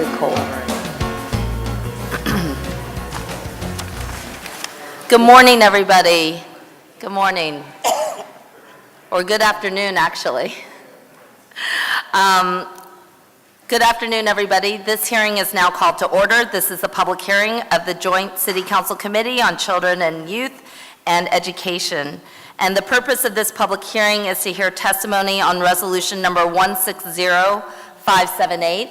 really cold. Good morning, everybody. Good morning. Or good afternoon, actually. Good afternoon, everybody. This hearing is now called to order. This is a public hearing of the Joint City Council Committee on Children and Youth and Education. And the purpose of this public hearing is to hear testimony on resolution number 160578.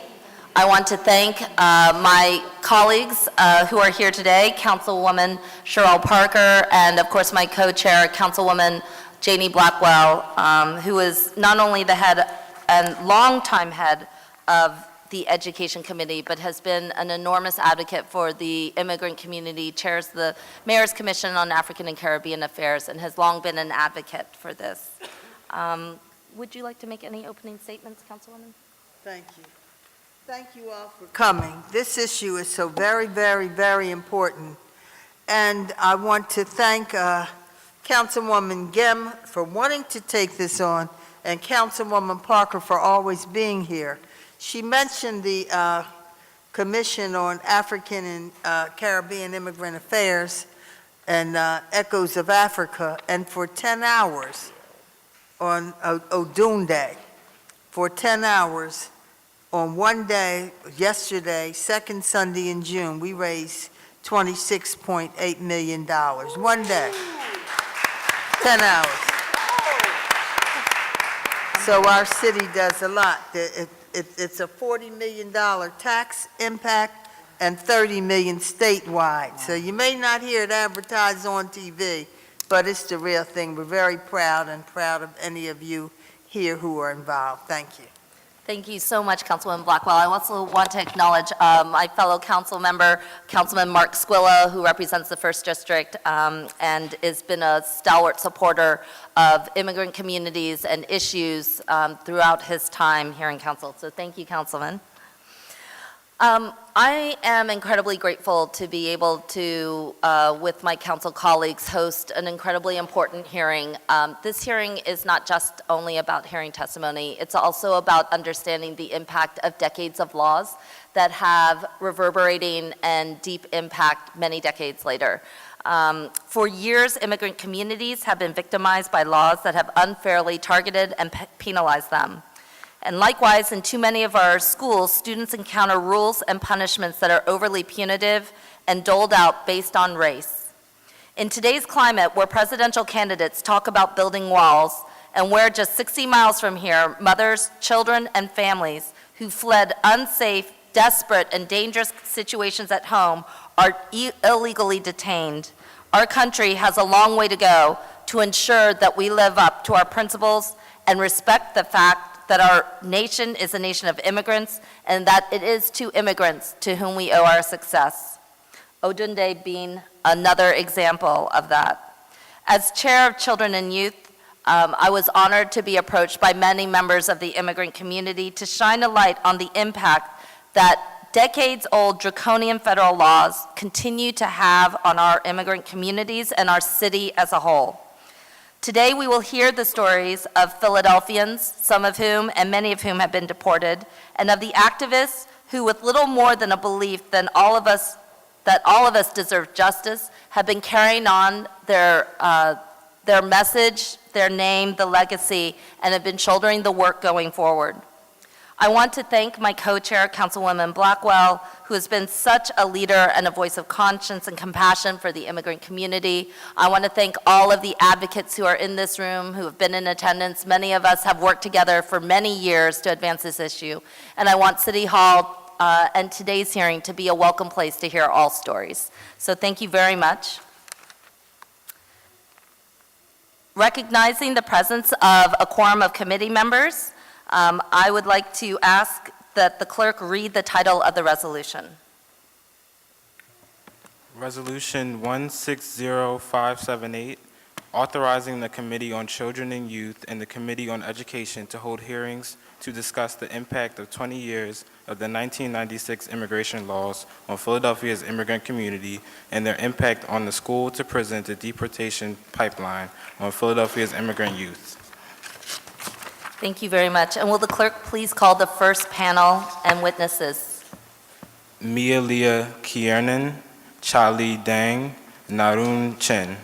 I want to thank my colleagues who are here today, Councilwoman Cheryl Parker, and of course my co-chair, Councilwoman Jannie Blackwell, who is not only the head and longtime head of the Education Committee, but has been an enormous advocate for the immigrant community, chairs the Mayor's Commission on African and Caribbean Affairs, and has long been an advocate for this. Would you like to make any opening statements, Councilwoman? Thank you. Thank you all for coming. This issue is so very, very, very important. And I want to thank Councilwoman Gem for wanting to take this on, and Councilwoman Parker for always being here. She mentioned the Commission on African and Caribbean Immigrant Affairs and Echoes of Africa, and for 10 hours on Odun Day, for 10 hours on one day, yesterday, second Sunday in June, we raised $26.8 million. One day, 10 hours. So our city does a lot. It's a $40 million tax impact and $30 million statewide. So you may not hear it advertised on TV, but it's the real thing. We're very proud and proud of any of you here who are involved. Thank you. Thank you so much, Councilwoman Blackwell. I also want to acknowledge my fellow council member, Councilman Mark Squilla, who represents the 1st District and has been a stalwart supporter of immigrant communities and issues throughout his time here in council. So thank you, Councilman. I am incredibly grateful to be able to, with my council colleagues, host an incredibly important hearing. This hearing is not just only about hearing testimony, it's also about understanding the impact of decades of laws that have reverberating and deep impact many decades later. For years, immigrant communities have been victimized by laws that have unfairly targeted and penalized them. And likewise, in too many of our schools, students encounter rules and punishments that are overly punitive and doled out based on race. In today's climate, where presidential candidates talk about building walls, and where just 60 miles from here, mothers, children, and families who fled unsafe, desperate, and dangerous situations at home are illegally detained, our country has a long way to go to ensure that we live up to our principles and respect the fact that our nation is a nation of immigrants, and that it is to immigrants to whom we owe our success. Odun Day being another example of that. As chair of Children and Youth, I was honored to be approached by many members of the immigrant community to shine a light on the impact that decades-old draconian federal laws continue to have on our immigrant communities and our city as a whole. Today, we will hear the stories of Philadelphians, some of whom and many of whom have been deported, and of the activists who, with little more than a belief that all of us deserve justice, have been carrying on their message, their name, the legacy, and have been shouldering the work going forward. I want to thank my co-chair, Councilwoman Blackwell, who has been such a leader and a voice of conscience and compassion for the immigrant community. I want to thank all of the advocates who are in this room, who have been in attendance. Many of us have worked together for many years to advance this issue. And I want City Hall and today's hearing to be a welcome place to hear all stories. So thank you very much. Recognizing the presence of a quorum of committee members, I would like to ask that the clerk read the title of the resolution. Resolution 160578, authorizing the Committee on Children and Youth and the Committee on Education to hold hearings to discuss the impact of 20 years of the 1996 immigration laws on Philadelphia's immigrant community and their impact on the school-to-prison-to-deportation pipeline on Philadelphia's immigrant youth. Thank you very much. And will the clerk please call the first panel and witnesses? Mia Leah Kiernan, Charlie Dang, Narun Chen.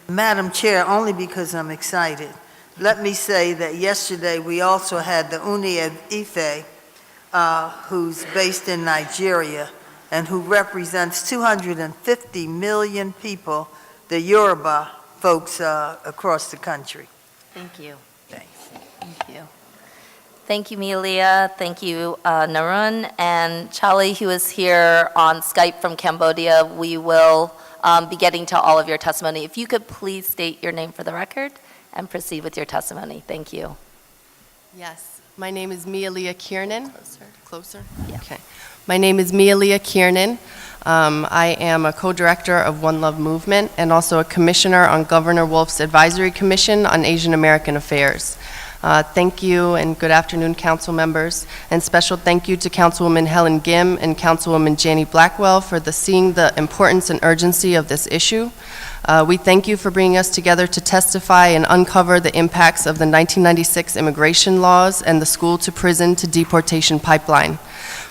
Madam Chair, only because I'm excited, let me say that yesterday we also had the Uni Ife, who's based in Nigeria and who represents 250 million people, the Yoruba folks across the country. Thank you. Thanks. Thank you. Thank you, Melia. Thank you, Narun. And Charlie, who is here on Skype from Cambodia, we will be getting to all of your testimony. If you could please state your name for the record and proceed with your testimony. Thank you. Yes, my name is Mia Leah Kiernan. Closer? Yeah. Okay. My name is Mia Leah Kiernan. I am a co-director of One Love Movement and also a commissioner on Governor Wolf's Advisory Commission on Asian American Affairs. Thank you and good afternoon, council members. And special thank you to Councilwoman Helen Gim and Councilwoman Jannie Blackwell for seeing the importance and urgency of this issue. We thank you for bringing us together to testify and uncover the impacts of the 1996 immigration laws and the school-to-prison-to-deportation pipeline.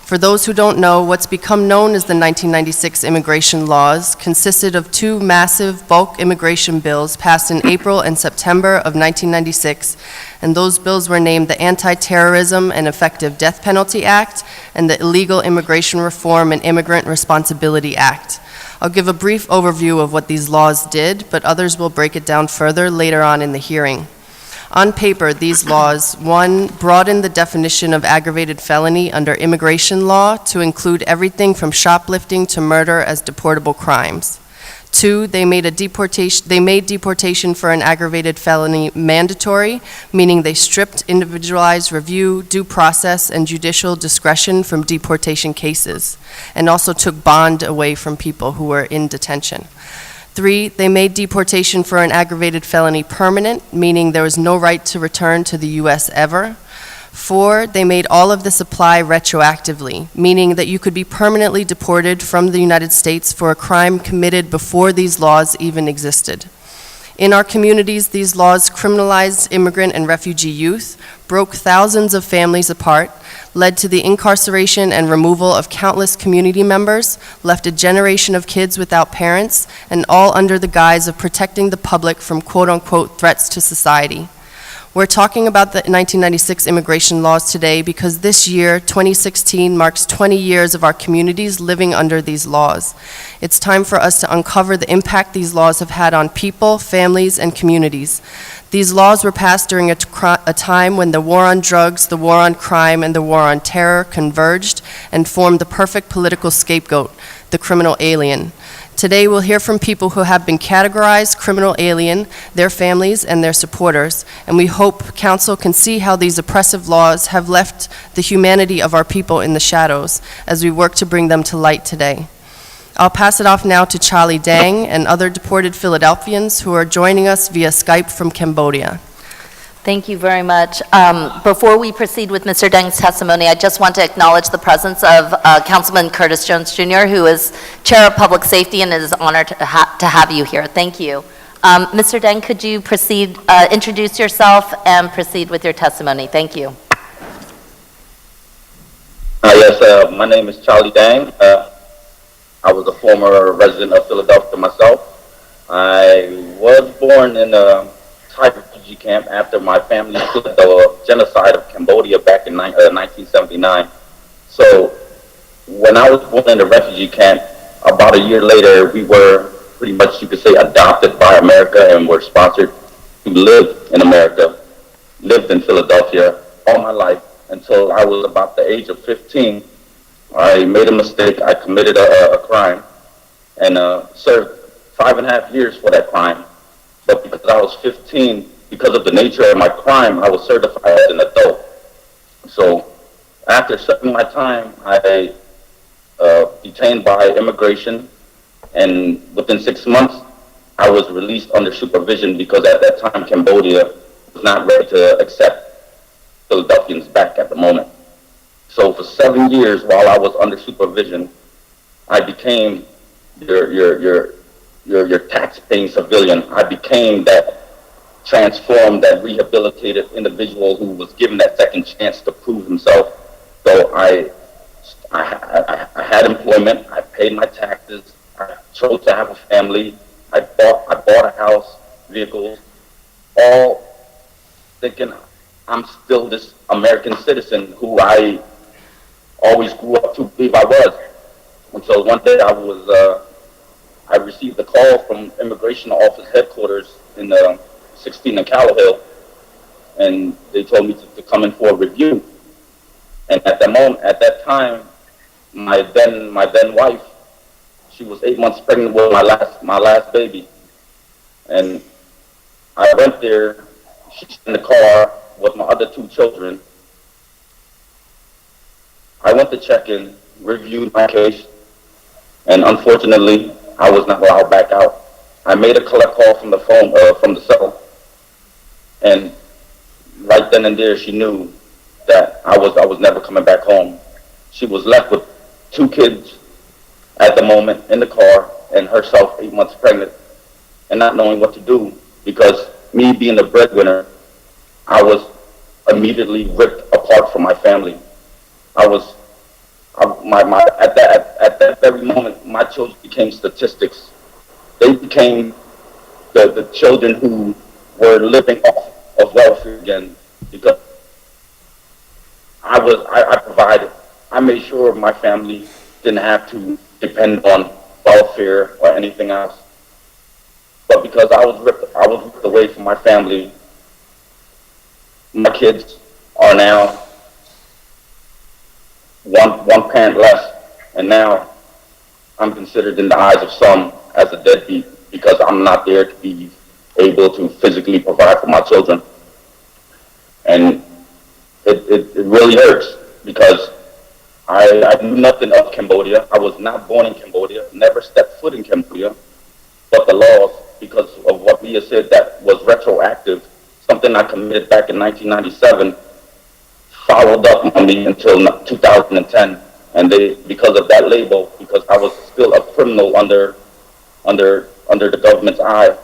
For those who don't know, what's become known as the 1996 immigration laws consisted of two massive bulk immigration bills passed in April and September of 1996, and those bills were named the Anti-Terrorism and Effective Death Penalty Act and the Illegal Immigration Reform and Immigrant Responsibility Act. I'll give a brief overview of what these laws did, but others will break it down further later on in the hearing. On paper, these laws, one, broadened the definition of aggravated felony under immigration law to include everything from shoplifting to murder as deportable crimes. Two, they made deportation for an aggravated felony mandatory, meaning they stripped individualized review, due process, and judicial discretion from deportation cases, and also took bond away from people who were in detention. Three, they made deportation for an aggravated felony permanent, meaning there was no right to return to the U.S. ever. Four, they made all of this apply retroactively, meaning that you could be permanently deported from the United States for a crime committed before these laws even existed. In our communities, these laws criminalized immigrant and refugee youth, broke thousands of families apart, led to the incarceration and removal of countless community members, left a generation of kids without parents, and all under the guise of protecting the public from quote-unquote threats to society. We're talking about the 1996 immigration laws today because this year, 2016, marks 20 years of our communities living under these laws. It's time for us to uncover the impact these laws have had on people, families, and communities. These laws were passed during a time when the war on drugs, the war on crime, and the war on terror converged and formed the perfect political scapegoat, the criminal alien. Today, we'll hear from people who have been categorized criminal alien, their families, and their supporters, and we hope Council can see how these oppressive laws have left the humanity of our people in the shadows as we work to bring them to light today. I'll pass it off now to Charlie Dang and other deported Philadelphians who are joining us via Skype from Cambodia. Thank you very much. Before we proceed with Mr. Deng's testimony, I just want to acknowledge the presence of Councilman Curtis Jones Jr., who is Chair of Public Safety, and it is an honor to have you here. Thank you. Mr. Deng, could you proceed, introduce yourself and proceed with your testimony? Thank you. Yes, my name is Charlie Dang. I was a former resident of Philadelphia myself. I was born in a Thai refugee camp after my family fled the genocide of Cambodia back in 1979. So when I was born in the refugee camp, about a year later, we were pretty much, you could say, adopted by America and were sponsored to live in America. Lived in Philadelphia all my life until I was about the age of 15. I made a mistake. I committed a crime and served 5.5 years for that crime. But because I was 15, because of the nature of my crime, I was certified as an adult. So after serving my time, I detained by immigration, and within 6 months, I was released under supervision because at that time, Cambodia was not ready to accept Philadelphians back at the moment. So for 7 years, while I was under supervision, I became your tax-paying civilian. I became that transformed, that rehabilitated individual who was given that second thinking I'm still this American citizen who I always grew up to believe I was. Until one day I received a call from Immigration Office headquarters in 16 in Callowhill, and they told me to come in for a review. And at that time, my then wife, she was 8 months pregnant with my last baby, and I went there. She's in the car with my other 2 children. I went to check in, reviewed my case, and unfortunately, I was not allowed back out. I made a collect call from the phone, from the cell, and right then and there, she knew that I was never coming back home. She was left with 2 kids at the moment in the car, and herself 8 months pregnant, and not knowing what to do, because me being the breadwinner, I was immediately ripped apart from my family. At that very moment, my children became statistics. They became the children who were living off of welfare again, because I provided. I made sure my family didn't have to depend on welfare or anything else. But because I was ripped away from my family, my kids are now one parent less, and now I'm considered in the eyes of some as a deadbeat because I'm not there to be able to physically provide for my children. And it really hurts because I knew nothing of Cambodia. I was not born in Cambodia, never stepped foot in Cambodia, but the laws, because of what Leah said that was retroactive, something I committed back in 1997, followed up on me until 2010. And because of that label, because I was still a criminal under the government's eye,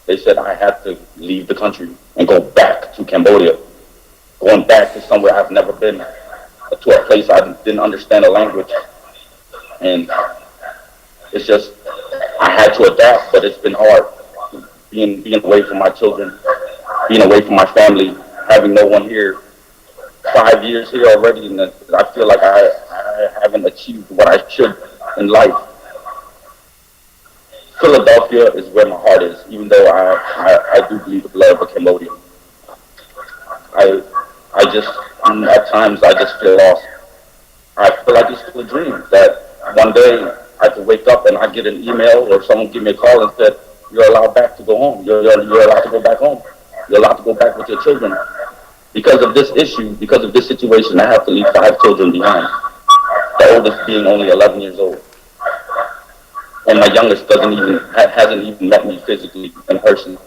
they said I had to leave the country and go back to Cambodia, going back to somewhere I've never been, to a place I didn't understand the language. And it's just, I had to adapt, but it's been hard, being away from my children, being away from my family, having no one here. 5 years here already, and I feel like I haven't achieved what I should in life. Philadelphia is where my heart is, even though I do believe the blood of a Cambodian. At times I just feel lost. I feel like it's still a dream that one day I could wake up and I get an email or someone give me a call and said, you're allowed back to go home. You're allowed to go back home. You're allowed to go back with your children. Because of this issue, because of this situation, I have to leave 5 children behind. The oldest being only 11 years old. And my youngest hasn't even met me physically in person.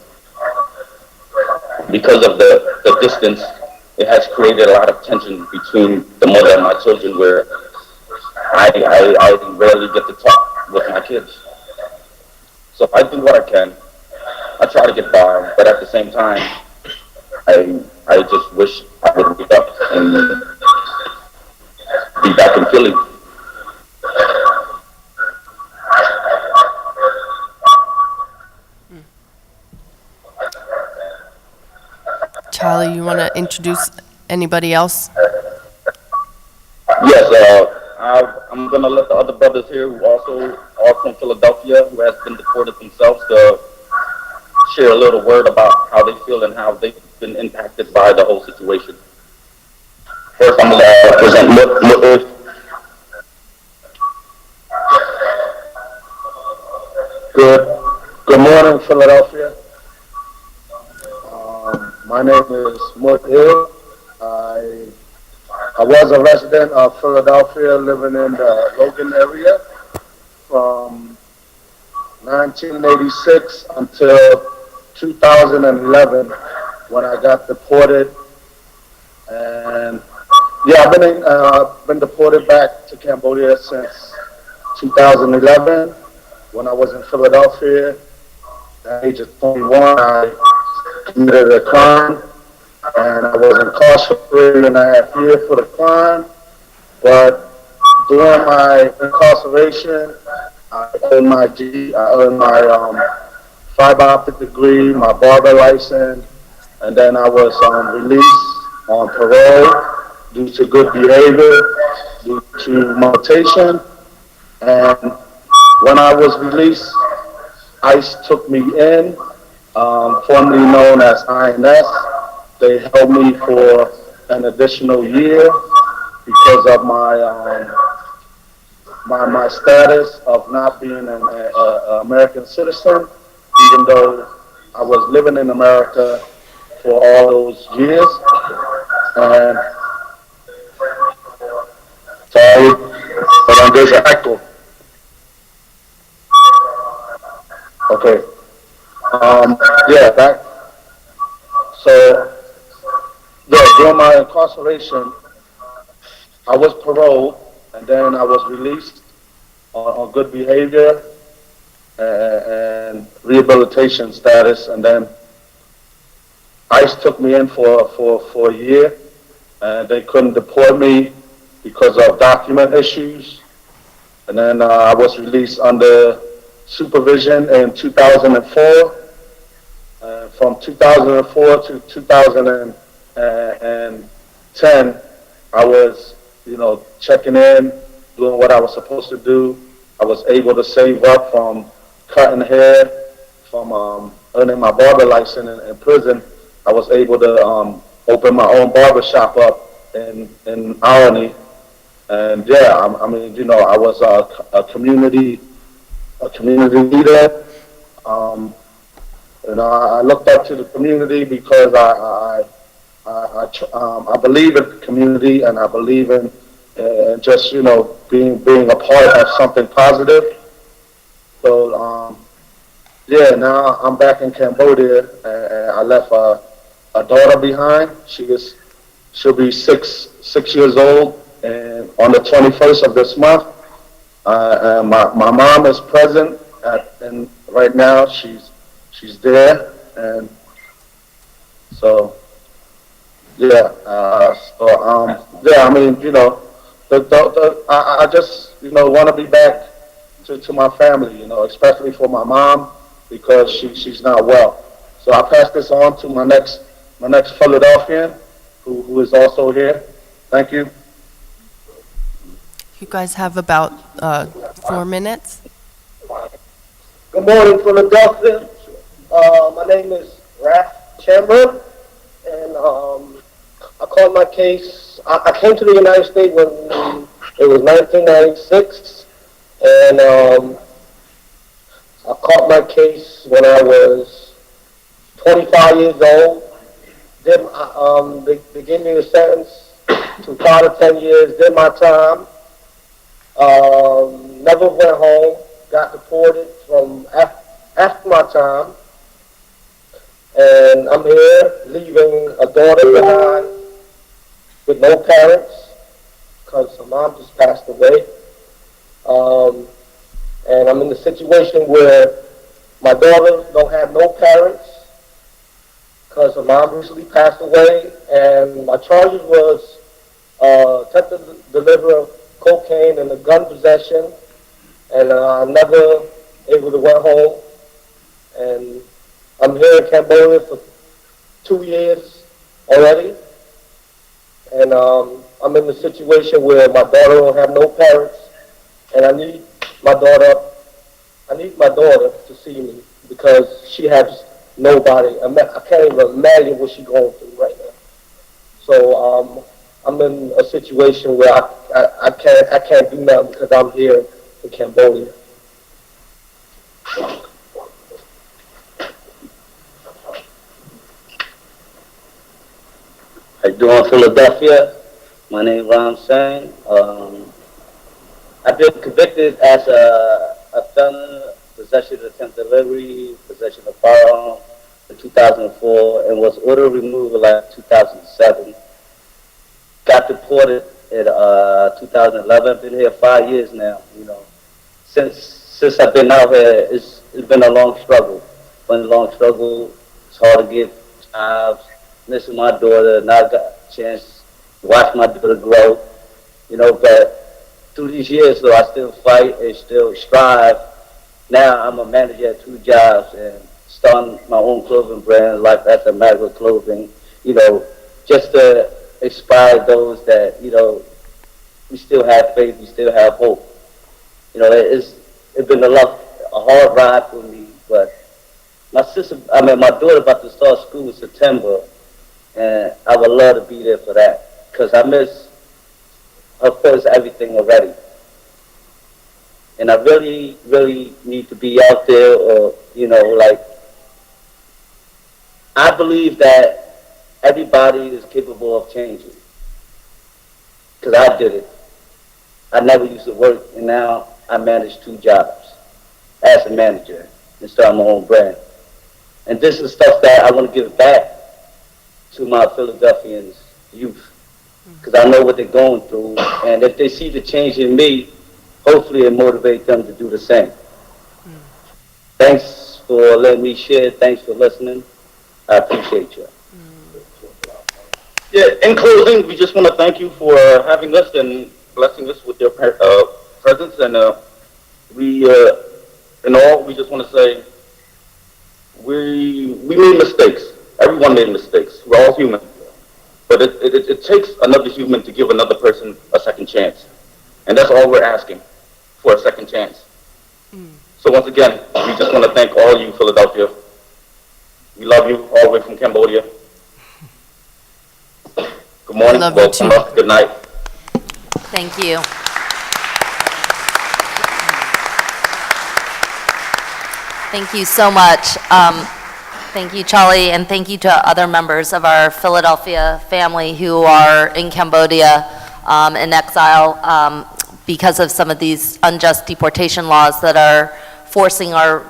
Because of the distance, it has created a lot of tension between the mother and my children, where I rarely get to talk with my kids. So I do what I can. I try to get by, but at the same time, I just wish I would wake up and be back in Philly. Charlie, you want to introduce anybody else? Yes, I'm going to let the other brothers here who also are from Philadelphia, who has been deported themselves, to share a little word about how they feel and how they've been impacted by the whole situation. First, I'm going to present Mutlu. Good morning, Philadelphia. My name is Mutlu. I was a resident of Philadelphia, living in the Logan area from 1986 until 2011 when I got deported. And yeah, I've been deported back to Cambodia since 2011 when I was in Philadelphia. At the age of 21, I committed a crime, and I was incarcerated 3.5 years for the crime. But during my incarceration, I earned my fiber optic degree, my barber license, and then I was released on parole due to good behavior, due to motivation, and when I was released, ICE took me in, formerly known as INS. They held me for an additional year because of my status of not being an American citizen, even though I was living in America for all those years. And sorry, but there's an echo. Okay. Yeah, back. So, yeah, during my incarceration, I was paroled, and then I was released on good behavior and rehabilitation status, and then ICE took me in for a year, and they couldn't deport me because of document issues, and then I was released under supervision in 2004. From 2004 to 2010, I was, checking in, doing what I was supposed to do. I was able to save up from cutting hair, from earning my barber license in prison. I was able to open my own barber shop up in Irony. And yeah, I was a community leader. I looked up to the community because I believe in the community, and I believe in just being a part of something positive. So yeah, now I'm back in Cambodia, and I left a daughter behind. She'll be six years old, and on the 21st of this month. And my mom is present, and right now she's there, and so yeah. Yeah. I mean, I just want to be back to my family, especially for my mom because she's not well. So I pass this on to my next Philadelphian, who is also here. Thank you. You guys have about 4 minutes. Good morning, Philadelphia. My name is Raph Chamber, and I called my case. I came to the United States when it was 1996, and I caught my case when I was 25 years old. Then they gave me a sentence to 5 to 10 years. Did my time. Never went home. Got deported from after my time. And I'm here leaving a daughter behind with no parents because her mom just passed away. And I'm in a situation where my daughter don't have no parents because her mom recently passed away. And my charges was attempted to deliver cocaine and a gun possession. And I'm never able to went home. And I'm here in Cambodia for 2 years already. And I'm in a situation where my daughter don't have no parents. And I need my daughter to see me because she has nobody. I can't even imagine what she's going through right now. So I'm in a situation where I can't do nothing because I'm here in Cambodia. How you doing, Philadelphia? My name is Ram Singh. I've been convicted as a felon, possession of attempted delivery, possession of firearm in 2004, and was ordered removal in 2007. Got deported in 2011. Been here 5 years now. Since I've been out here, it's been a long struggle. It's hard to get jobs. Missing my daughter, now I got a chance to watch my daughter grow. But through these years, though, I still fight and still strive. Now I'm a manager at 2 jobs, and starting my own clothing brand, Life After Magma Clothing, just to inspire those that, we still have faith, we still have hope. It's been a hard ride for me, but my daughter about to start school in September, and I would love to be there for that, because I miss her first everything already. And I really, really need to be out there, or, I believe that everybody is capable of changing, because I did it. I never used to work, and now I manage 2 jobs as a manager and start my own brand. And this is stuff that I want to give back to my Philadelphians youth, because I know what they're going through, and if they see the change in me, hopefully it motivates them to do the same. Thanks for letting me share. Thanks for listening. I appreciate you. Yeah, in closing, we just want to thank you for having us and blessing us with your presence. And we just want to say we made mistakes. Everyone made mistakes. We're all human. But it takes another human to give another person a second chance. And that's all we're asking, for a second chance. So once again, we just want to thank all you, Philadelphia. We love you all the way from Cambodia. Good morning, welcome up, good night. Thank you. Thank you so much. Thank you, Charlie, and thank you to other members of our Philadelphia family who are in Cambodia in exile because of some of these unjust deportation laws that are forcing our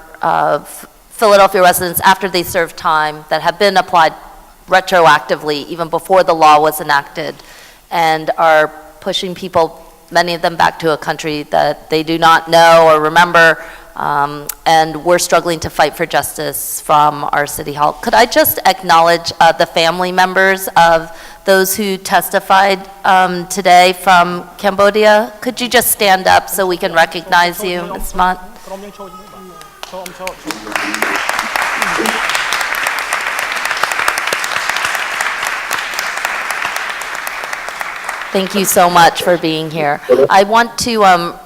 Philadelphia residents, after they serve time, that have been applied retroactively even before the law was enacted, and are pushing people, many of them, back to a country that they do not know or remember. And we're struggling to fight for justice from our city hall. Could I just acknowledge the family members of those who testified today from Cambodia? Could you just stand up so we can recognize you, Ms. Mont? Thank you so much for being here. I want to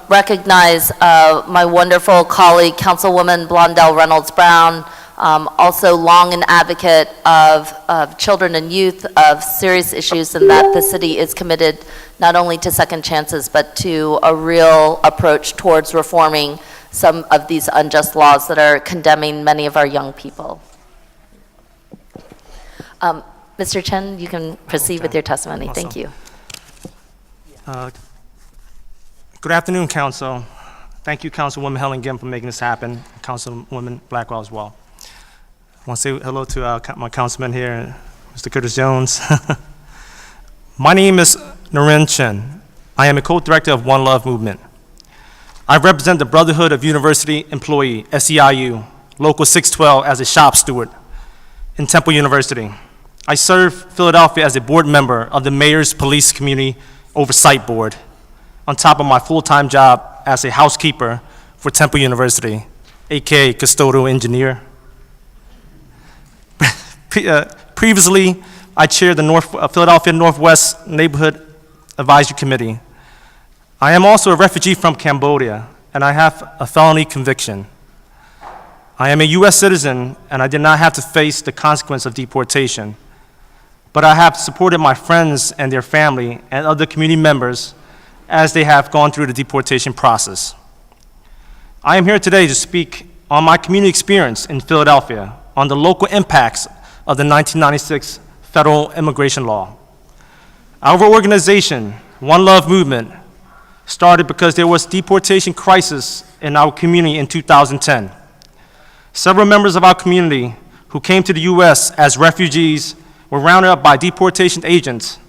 recognize my wonderful colleague, Councilwoman Blondell Reynolds-Brown, also long an advocate of children and youth, of serious issues, and that the city is committed not only to second chances, but to a real approach towards reforming some of these unjust laws that are condemning many of our young people. Mr. Chen, you can proceed with your testimony. Awesome. Thank you. Good afternoon, Council. Thank you, Councilwoman Helen again for making this happen. Councilwoman Blackwell as well. I want to say hello to my councilman here, Mr. Curtis Jones. My name is Naren Chen. I am a co-director of One Love Movement. I represent the Brotherhood of University Employee, SEIU, Local 612, as a shop steward in Temple University. I serve Philadelphia as a board member of the Mayor's Police Community Oversight Board, on top of my full-time job as a housekeeper for Temple University, aka custodial engineer. Previously, I chaired the Philadelphia Northwest Neighborhood Advisory Committee. I am also a refugee from Cambodia, and I have a felony conviction. I am a U.S. citizen, and I did not have to face the consequence of deportation, but I have supported my friends and their family and other community members as they have gone through the deportation process. I am here today to speak on my community experience in Philadelphia on the local impacts of the 1996 federal immigration law. Our organization, One Love Movement, started because there was deportation crisis in our community in 2010. Several members of our community who came to the U.S. as refugees were rounded up by deportation agents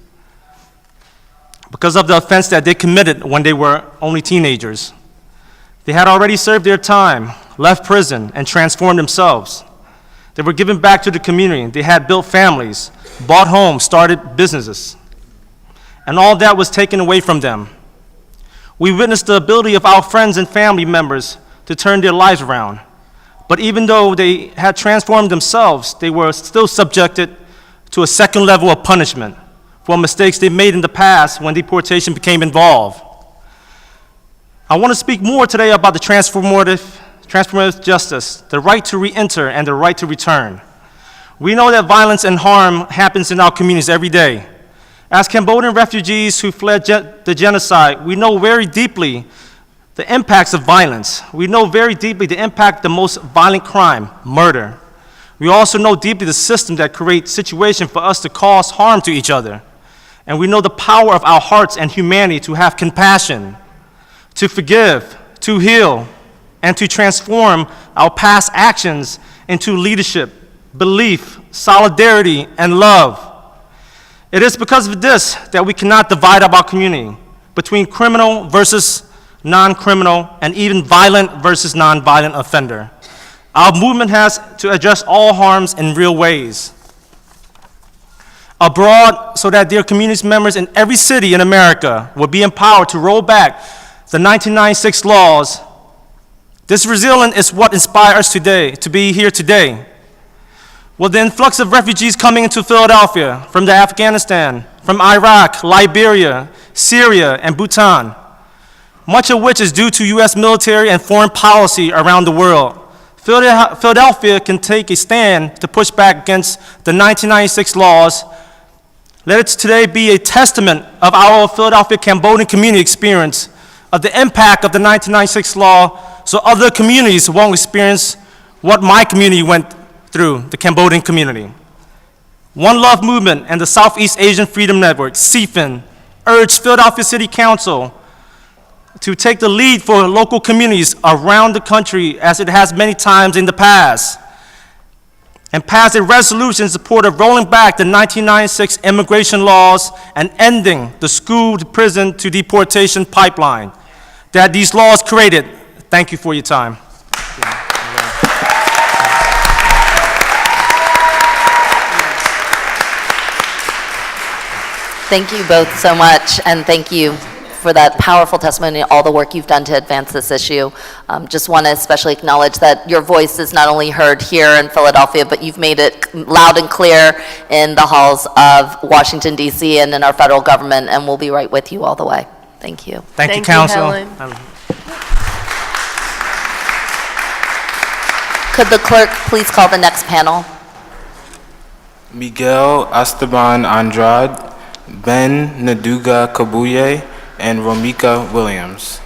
because of the offense that they committed when they were only teenagers. They had already served their time, left prison, and transformed themselves. They were given back to the community. They had built families, bought homes, started businesses. And all that was taken away from them. We witnessed the ability of our friends and family members to turn their lives around. But even though they had transformed themselves, they were still subjected to a second level of punishment for mistakes they made in the past when deportation became involved. I want to speak more today about the transformative justice, the right to re-enter and the right to return. We know that violence and harm happens in our communities every day. As Cambodian refugees who fled the genocide, we know very deeply the impacts of violence. We know very deeply the impact of the most violent crime, murder. We also know deeply the system that creates situations for us to cause harm to each other. And we know the power of our hearts and humanity to have compassion, to forgive, to heal, and to transform our past actions into leadership, belief, solidarity, and love. It is because of this that we cannot divide up our community between criminal versus non-criminal, and even violent versus non-violent offender. Our movement has to address all harms in real ways. Abroad, so that their community members in every city in America will be empowered to roll back the 1996 laws. This resilience is what inspires us today, to be here today. Well, the influx of refugees coming into Philadelphia from Afghanistan, from Iraq, Liberia, Syria, and Bhutan, much of which is due to U.S. military and foreign policy around the world. Philadelphia can take a stand to push back against the 1996 laws. Let it today be a testament of our Philadelphia Cambodian community experience of the impact of the 1996 law, so other communities won't experience what my community went through, the Cambodian community. One Love Movement and the Southeast Asian Freedom Network, CFIN, urged Philadelphia City Council to take the lead for local communities around the country, as it has many times in the past, and passed a resolution in support of rolling back the 1996 immigration laws and ending the school-to-prison-to-deportation pipeline that these laws created. Thank you for your time. Thank you both so much, and thank you for that powerful testimony and all the work you've done to advance this issue. Just want to especially acknowledge that your voice is not only heard here in Philadelphia, but you've made it loud and clear in the halls of Washington, D.C. and in our federal government, and we'll be right with you all the way. Thank you. Thank you, Council. Helen. Could the clerk please call the next panel? Miguel Esteban Andrade, Ben Naduga Kabuye, and Romika Williams.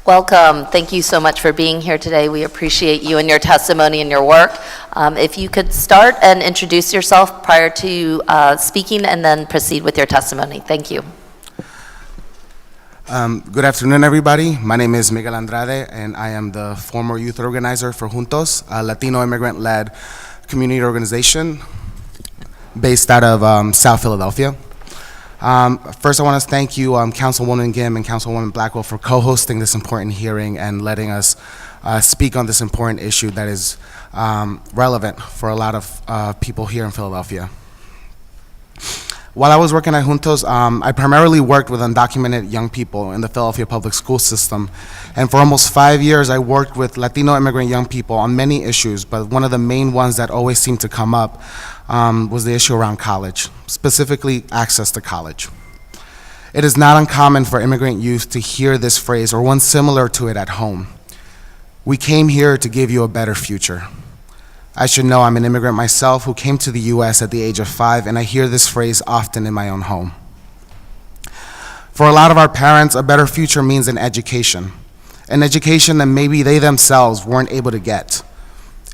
Welcome. Thank you so much for being here today. We appreciate you and your testimony and your work. If you could start and introduce yourself prior to speaking and then proceed with your testimony. Thank you. Good afternoon, everybody. My name is Miguel Andrade, and I am the former youth organizer for Juntos, a Latino immigrant-led community organization based out of South Philadelphia. First, I want to thank you, Councilwoman Gim and Councilwoman Blackwell, for co-hosting this important hearing and letting us speak on this important issue that is relevant for a lot of people here in Philadelphia. While I was working at Juntos, I primarily worked with undocumented young people in the Philadelphia public school system. And for almost 5 years, I worked with Latino immigrant young people on many issues, but one of the main ones that always seemed to come up was the issue around college, specifically access to college. It is not uncommon for immigrant youth to hear this phrase or one similar to it at home. We came here to give you a better future. I should know I'm an immigrant myself who came to the U.S. at the age of 5, and I hear this phrase often in my own home. For a lot of our parents, a better future means an education that maybe they themselves weren't able to get.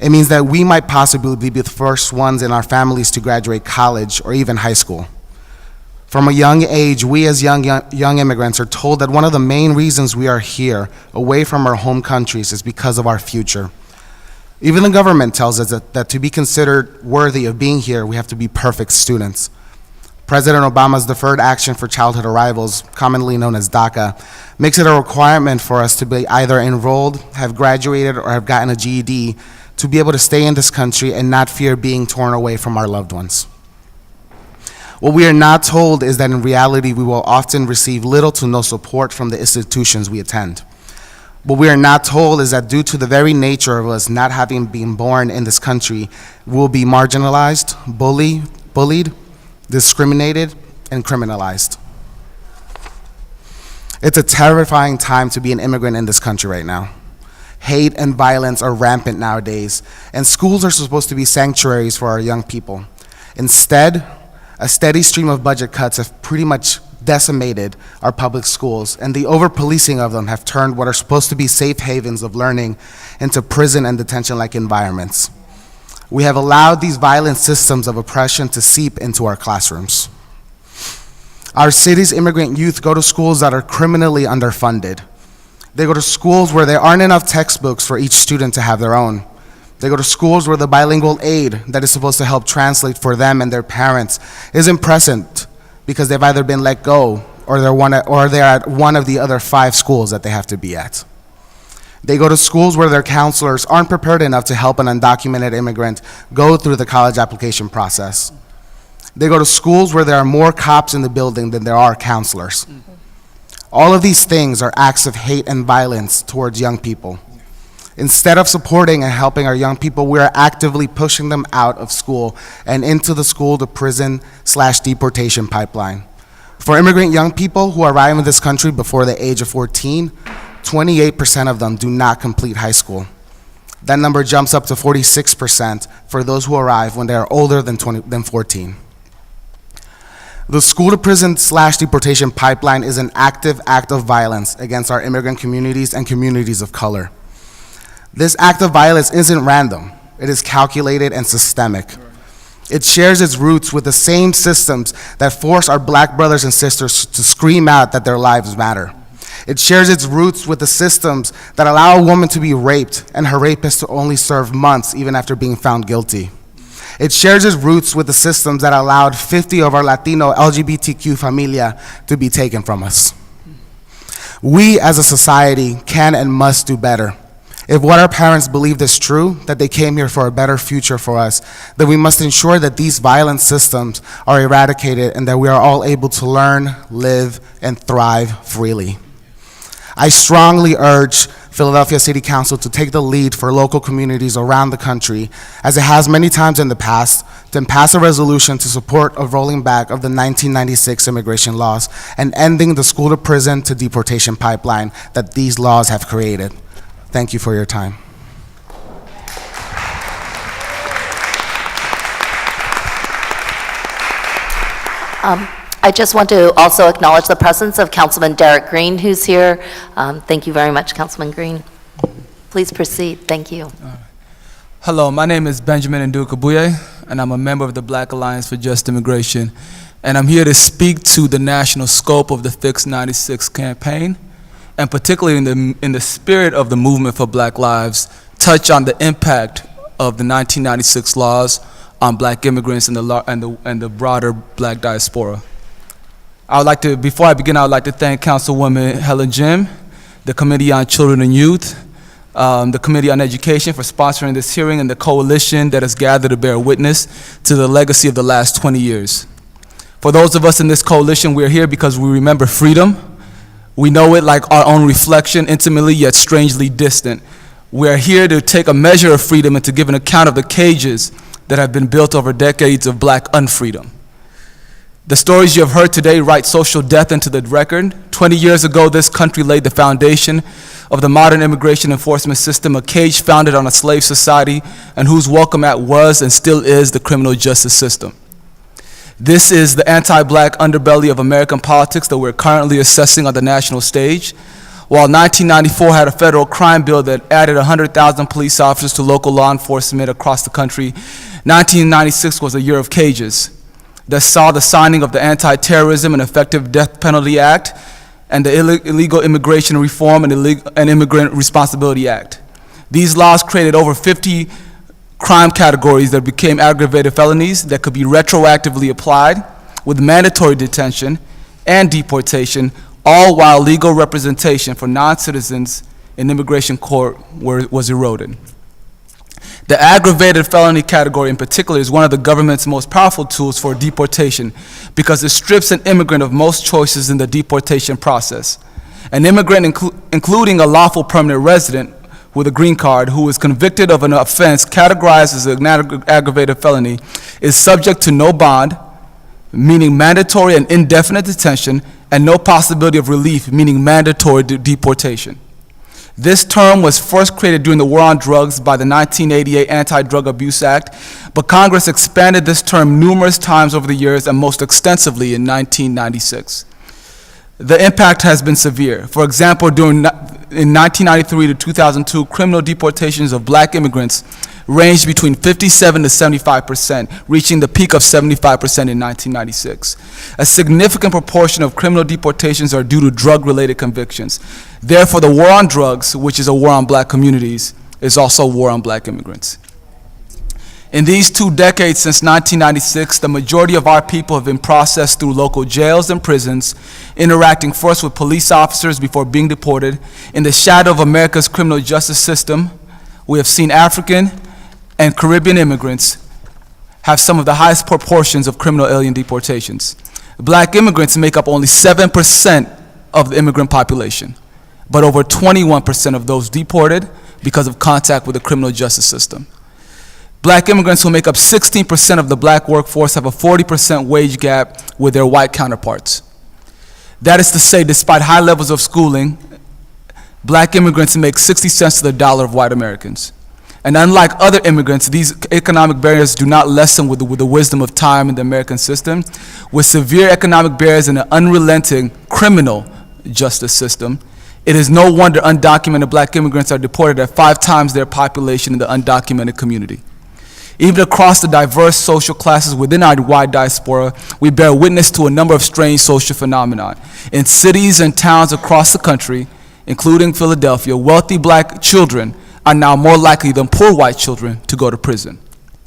It means that we might possibly be the first ones in our families to graduate college or even high school. From a young age, we as young immigrants are told that one of the main reasons we are here, away from our home countries, is because of our future. Even the government tells us that to be considered worthy of being here, we have to be perfect students. President Obama's Deferred Action for Childhood Arrivals, commonly known as DACA, makes it a requirement for us to be either enrolled, have graduated, or have gotten a GED to be able to stay in this country and not fear being torn away from our loved ones. What we are not told is that in reality, we will often receive little to no support from the institutions we attend. What we are not told is that due to the very nature of us not having been born in this country, we will be marginalized, bullied, discriminated, and criminalized. It's a terrifying time to be an immigrant in this country right now. Hate and violence are rampant nowadays, and schools are supposed to be sanctuaries for our young people. Instead, a steady stream of budget cuts have pretty much decimated our public schools, and the over-policing of them have turned what are supposed to be safe havens of learning into prison and detention-like environments. We have allowed these violent systems of oppression to seep into our classrooms. Our city's immigrant youth go to schools that are criminally underfunded. They go to schools where there aren't enough textbooks for each student to have their own. They go to schools where the bilingual aid that is supposed to help translate for them and their parents isn't present because they've either been let go or they're at one of the other 5 schools that they have to be at. They go to schools where their counselors aren't prepared enough to help an undocumented immigrant go through the college application process. They go to schools where there are more cops in the building than there are counselors. All of these things are acts of hate and violence towards young people. Instead of supporting and helping our young people, we are actively pushing them out of school and into the school-to-prison/deportation pipeline. For immigrant young people who arrive in this country before the age of 14, 28% of them do not complete high school. That number jumps up to 46% for those who arrive when they are older than 14. The school-to-prison/deportation pipeline is an active act of violence against our immigrant communities and communities of color. This act of violence isn't random. It is calculated and systemic. It shares its roots with the same systems that force our black brothers and sisters to scream out that their lives matter. It shares its roots with the systems that allow a woman to be raped and her rapist to only serve months even after being found guilty. It shares its roots with the systems that allowed 50 of our Latino LGBTQ familia to be taken from us. We as a society can and must do better. If what our parents believed is true, that they came here for a better future for us, then we must ensure that these violent systems are eradicated and that we are all able to learn, live, and thrive freely. I strongly urge Philadelphia City Council to take the lead for local communities around the country, as it has many times in the past, to pass a resolution to support a rolling back of the 1996 immigration laws and ending the school-to-prison-to-deportation pipeline that these laws have created. Thank you for your time. I just want to also acknowledge the presence of Councilman Derek Green, who's here. Thank you very much, Councilman Green. Please proceed. Thank you. Hello, my name is Benjamin Ndukabuye, and I'm a member of the Black Alliance for Just Immigration. And I'm here to speak to the national scope of the Fix 96 campaign, and particularly in the spirit of the movement for Black Lives, touch on the impact of the 1996 laws on Black immigrants and the broader Black diaspora. Before I begin, I would like to thank Councilwoman Helen, the Committee on Children and Youth, the Committee on Education for sponsoring this hearing, and the coalition that has gathered to bear witness to the legacy of the last 20 years. For those of us in this coalition, we are here because we remember freedom. We know it like our own reflection, intimately yet strangely distant. We are here to take a measure of freedom and to give an account of the cages that have been built over decades of Black unfreedom. The stories you have heard today write social death into the record. 20 years ago, this country laid the foundation of the modern immigration enforcement system, a cage founded on a slave society and whose welcome mat was and still is the criminal justice system. This is the anti-Black underbelly of American politics that we're currently assessing on the national stage. While 1994 had a federal crime bill that added 100,000 police officers to local law enforcement across the country, 1996 was a year of cages that saw the signing of the Anti-Terrorism and Effective Death Penalty Act and the Illegal Immigration Reform and Immigrant Responsibility Act. These laws created over 50 crime categories that became aggravated felonies that could be retroactively applied with mandatory detention and deportation, all while legal representation for non-citizens in immigration court was eroded. The aggravated felony category in particular is one of the government's most powerful tools for deportation because it strips an immigrant of most choices in the deportation process. An immigrant, including a lawful permanent resident with a green card who is convicted of an offense categorized as an aggravated felony, is subject to no bond, meaning mandatory and indefinite detention, and no possibility of relief, meaning mandatory deportation. This term was first created during the War on Drugs by the 1988 Anti-Drug Abuse Act, but Congress expanded this term numerous times over the years and most extensively in 1996. The impact has been severe. For example, in 1993 to 2002, criminal deportations of black immigrants ranged between 57 to 75%, reaching the peak of 75% in 1996. A significant proportion of criminal deportations are due to drug-related convictions. Therefore, the war on drugs, which is a war on black communities, is also a war on black immigrants. In these 2 decades since 1996, the majority of our people have been processed through local jails and prisons, interacting first with police officers before being deported. In the shadow of America's criminal justice system, we have seen African and Caribbean immigrants have some of the highest proportions of criminal alien deportations. Black immigrants make up only 7% of the immigrant population, but over 21% of those deported because of contact with the criminal justice system. Black immigrants, who make up 16% of the black workforce, have a 40% wage gap with their white counterparts. That is to say, despite high levels of schooling, black immigrants make 60 cents to the dollar of white Americans. And unlike other immigrants, these economic barriers do not lessen with the wisdom of time in the American system. With severe economic barriers and an unrelenting criminal justice system, it is no wonder undocumented black immigrants are deported at 5 times their population in the undocumented community. Even across the diverse social classes within our wide diaspora, we bear witness to a number of strange social phenomena. In cities and towns across the country, including Philadelphia, wealthy black children are now more likely than poor white children to go to prison.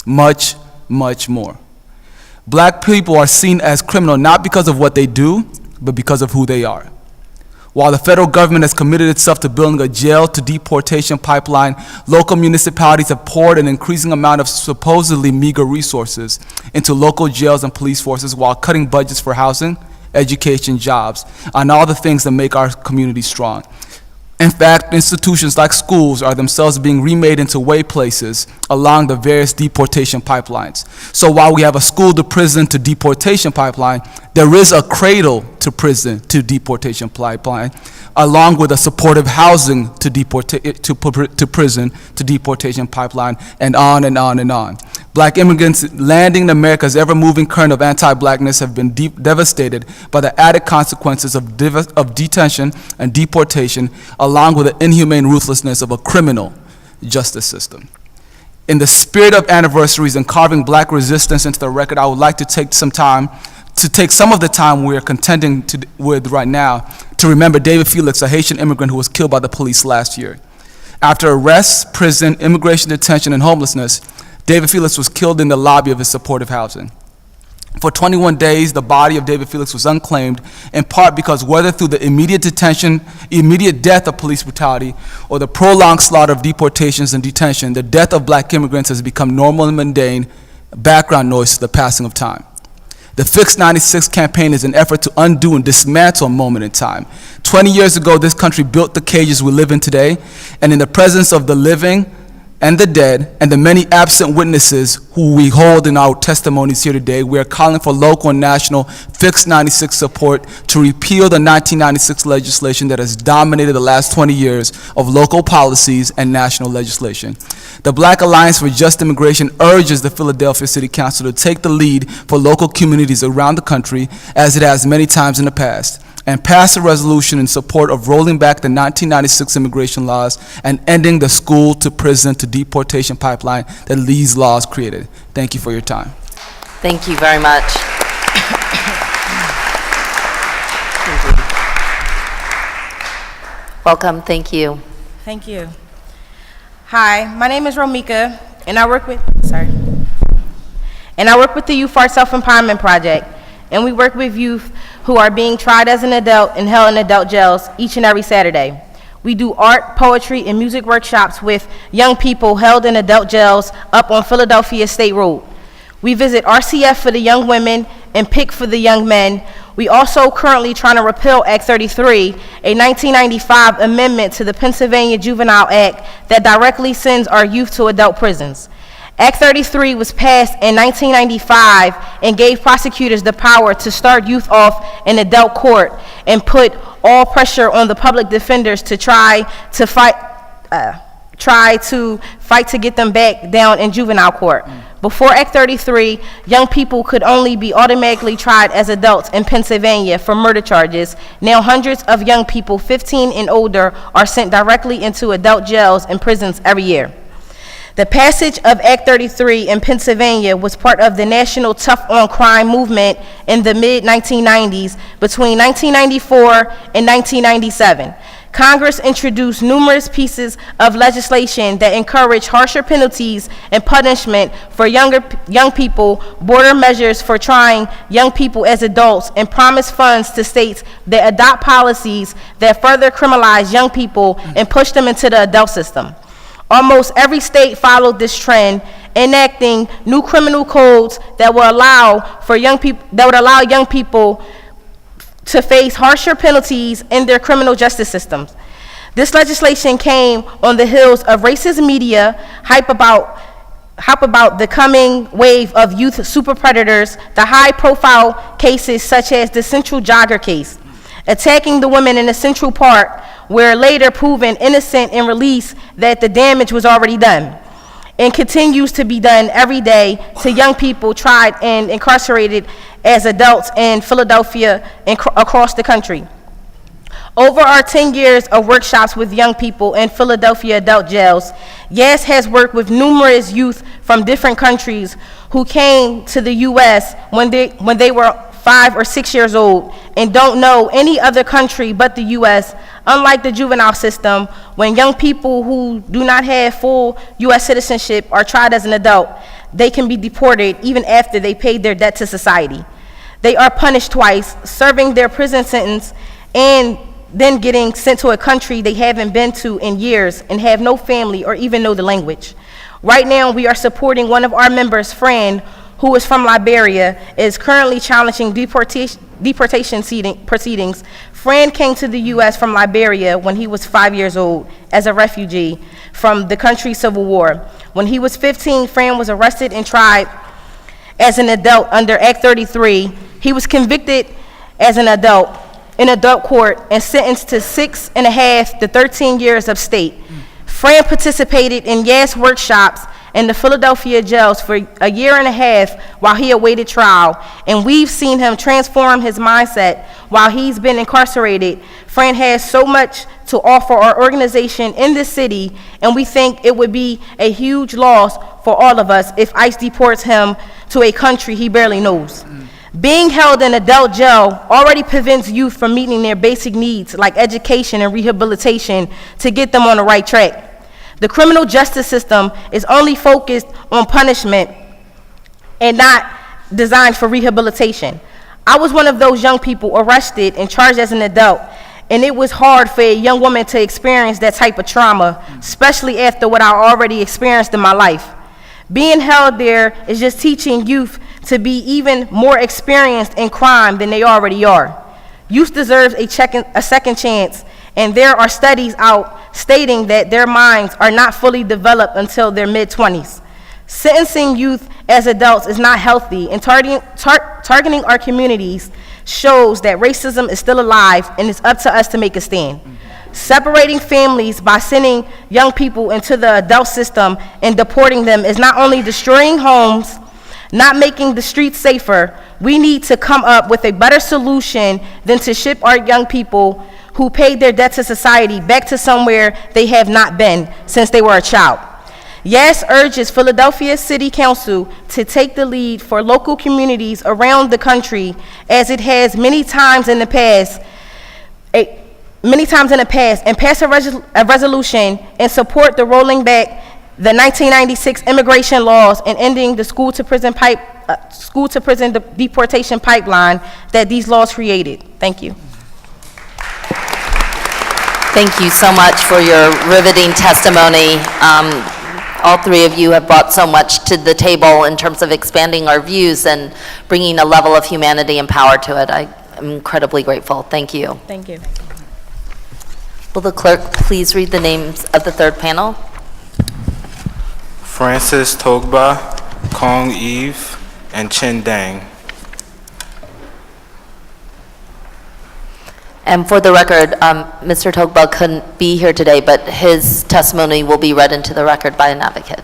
Much, much more. Black people are seen as criminal not because of what they do, but because of who they are. While the federal government has committed itself to building a jail-to-deportation pipeline, local municipalities have poured an increasing amount of supposedly meager resources into local jails and police forces while cutting budgets for housing, education, jobs, and all the things that make our community strong. In fact, institutions like schools are themselves being remade into way places along the various deportation pipelines. So while we have a school-to-prison-to-deportation pipeline, there is a cradle-to-prison-to-deportation pipeline, along with a supportive housing-to-prison-to-deportation pipeline, and on and on and on. Black immigrants landing in America's ever-moving current of anti-blackness have been devastated by the added consequences of detention and deportation, along with the inhumane ruthlessness of a criminal justice system. In the spirit of anniversaries and carving black resistance into the record, I would like to take some of the time we are contending with right now to remember David Felix, a Haitian immigrant who was killed by the police last year. After arrest, prison, immigration detention, and homelessness, David Felix was killed in the lobby of his supportive housing. For 21 days, the body of David Felix was unclaimed, in part because whether through the immediate death of police brutality, or the prolonged slaughter of deportations and detention, the death of black immigrants has become normal and mundane background noise to the passing of time. The Fix 96 campaign is an effort to undo and dismantle a moment in time. 20 years ago, this country built the cages we live in today, and in the presence of the living and the dead, and the many absent witnesses who we hold in our testimonies here today, we are calling for local and national Fix 96 support to repeal the 1996 legislation that has dominated the last 20 years of local policies and national legislation. The Black Alliance for Just Immigration urges the Philadelphia City Council to take the lead for local communities around the country, as it has many times in the past, and pass a resolution in support of rolling back the 1996 immigration laws and ending the school-to-prison-to-deportation pipeline that these laws created. Thank you for your time. Thank you very much. Welcome, thank you. Thank you. Hi, my name is Romika, and I work with the Youth for Our Self-Empowerment Project, and we work with youth who are being tried as an adult and held in adult jails each and every Saturday. We do art, poetry, and music workshops with young people held in adult jails up on Philadelphia State Road. We visit RCF for the young women and PIC for the young men. We also currently trying to repeal Act 33, a 1995 amendment to the Pennsylvania Juvenile Act that directly sends our youth to adult prisons. Act 33 was passed in 1995 and gave prosecutors the power to start youth off in adult court and put all pressure on the public defenders to try to fight to get them back down in juvenile court. Before Act 33, young people could only be automatically tried as adults in Pennsylvania for murder charges. Now hundreds of young people 15 and older are sent directly into adult jails and prisons every year. The passage of Act 33 in Pennsylvania was part of the national tough on crime movement in the mid-1990s between 1994 and 1997. Congress introduced numerous pieces of legislation that encourage harsher penalties and punishment for young people, border measures for trying young people as adults, and promised funds to states that adopt policies that further criminalize young people and push them into the adult system. Almost every state followed this trend, enacting new criminal codes that will allow young people to face harsher penalties in their criminal justice systems. This legislation came on the heels of racist media hype about the coming wave of youth super predators, the high-profile cases such as the Central Jogger case, attacking the women in the Central Park, where later proven innocent and released that the damage was already done, and continues to be done every day to young people tried and incarcerated as adults in Philadelphia and across the country. Over our 10 years of workshops with young people in Philadelphia adult jails, YAS has worked with numerous youth from different countries who came to the U.S. when they were 5 or 6 years old and don't know any other country but the U.S. Unlike the juvenile system, when young people who do not have full U.S. citizenship are tried as an adult, they can be deported even after they paid their debt to society. They are punished twice, serving their prison sentence and then getting sent to a country they haven't been to in years and have no family or even know the language. Right now, we are supporting one of our members, Fran, who is from Liberia, is currently challenging deportation proceedings. Fran came to the U.S. from Liberia when he was 5 years old as a refugee from the country's civil war. When he was 15, Fran was arrested and tried as an adult under Act 33. He was convicted as an adult in adult court and sentenced to 6.5 to 13 years upstate. Fran participated in YAS workshops in the Philadelphia jails for a year and a half while he awaited trial, and we've seen him transform his mindset while he's been incarcerated. Fran has so much to offer our organization in this city, and we think it would be a huge loss for all of us if ICE deports him to a country he barely knows. Being held in adult jail already prevents youth from meeting their basic needs like education and rehabilitation to get them on the right track. The criminal justice system is only focused on punishment and not designed for rehabilitation. I was one of those young people arrested and charged as an adult, and it was hard for a young woman to experience that type of trauma, especially after what I already experienced in my life. Being held there is just teaching youth to be even more experienced in crime than they already are. Youth deserves a second chance, and there are studies out stating that their minds are not fully developed until their mid-20s. Sentencing youth as adults is not healthy, and targeting our communities shows that racism is still alive, and it's up to us to make a stand. Separating families by sending young people into the adult system and deporting them is not only destroying homes, not making the streets safer. We need to come up with a better solution than to ship our young people who paid their debt to society back to somewhere they have not been since they were a child. YAS urges Philadelphia City Council to take the lead for local communities around the country, as it has many times in the past, and pass a resolution and support the rolling back the 1996 immigration laws and ending the school-to-prison deportation pipeline that these laws created. Thank you. Thank you so much for your riveting testimony. All three of you have brought so much to the table in terms of expanding our views and bringing a level of humanity and power to it. I'm incredibly grateful. Thank you. Thank you. Will the clerk please read the names of the third panel? Francis Togba, Kong Eve, and Chin Dang. And for the record, Mr. Togba couldn't be here today, but his testimony will be read into the record by an advocate.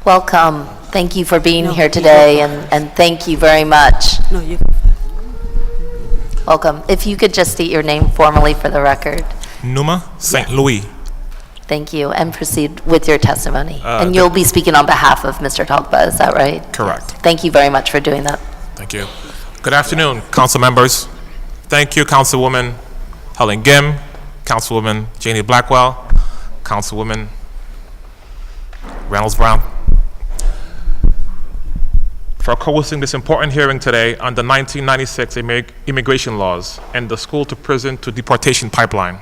Welcome. Thank you for being here today, and thank you very much. No, you. Welcome. If you could just state your name formally for the record. Numa St. Louis. Thank you, and proceed with your testimony. And you'll be speaking on behalf of Mr. Togba, is that right? Correct. Thank you very much for doing that. Thank you. Good afternoon, council members. Thank you, Councilwoman Helen Gim, Councilwoman Jannie Blackwell, Councilwoman Reynolds Brown, for hosting this important hearing today on the 1996 immigration laws and the school-to-prison-to-deportation pipeline.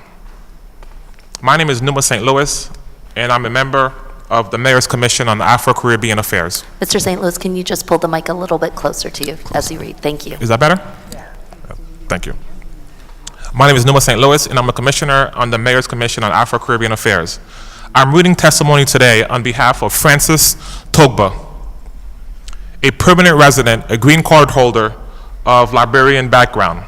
My name is Numa St. Louis, and I'm a member of the Mayor's Commission on Afro-Caribbean Affairs. Mr. St. Louis, can you just pull the mic a little bit closer to you as you read? Thank you. Is that better? Yeah. Thank you. My name is Numa St. Louis, and I'm a commissioner on the Mayor's Commission on Afro-Caribbean Affairs. I'm reading testimony today on behalf of Francis Togba, a permanent resident, a green card holder of Liberian background,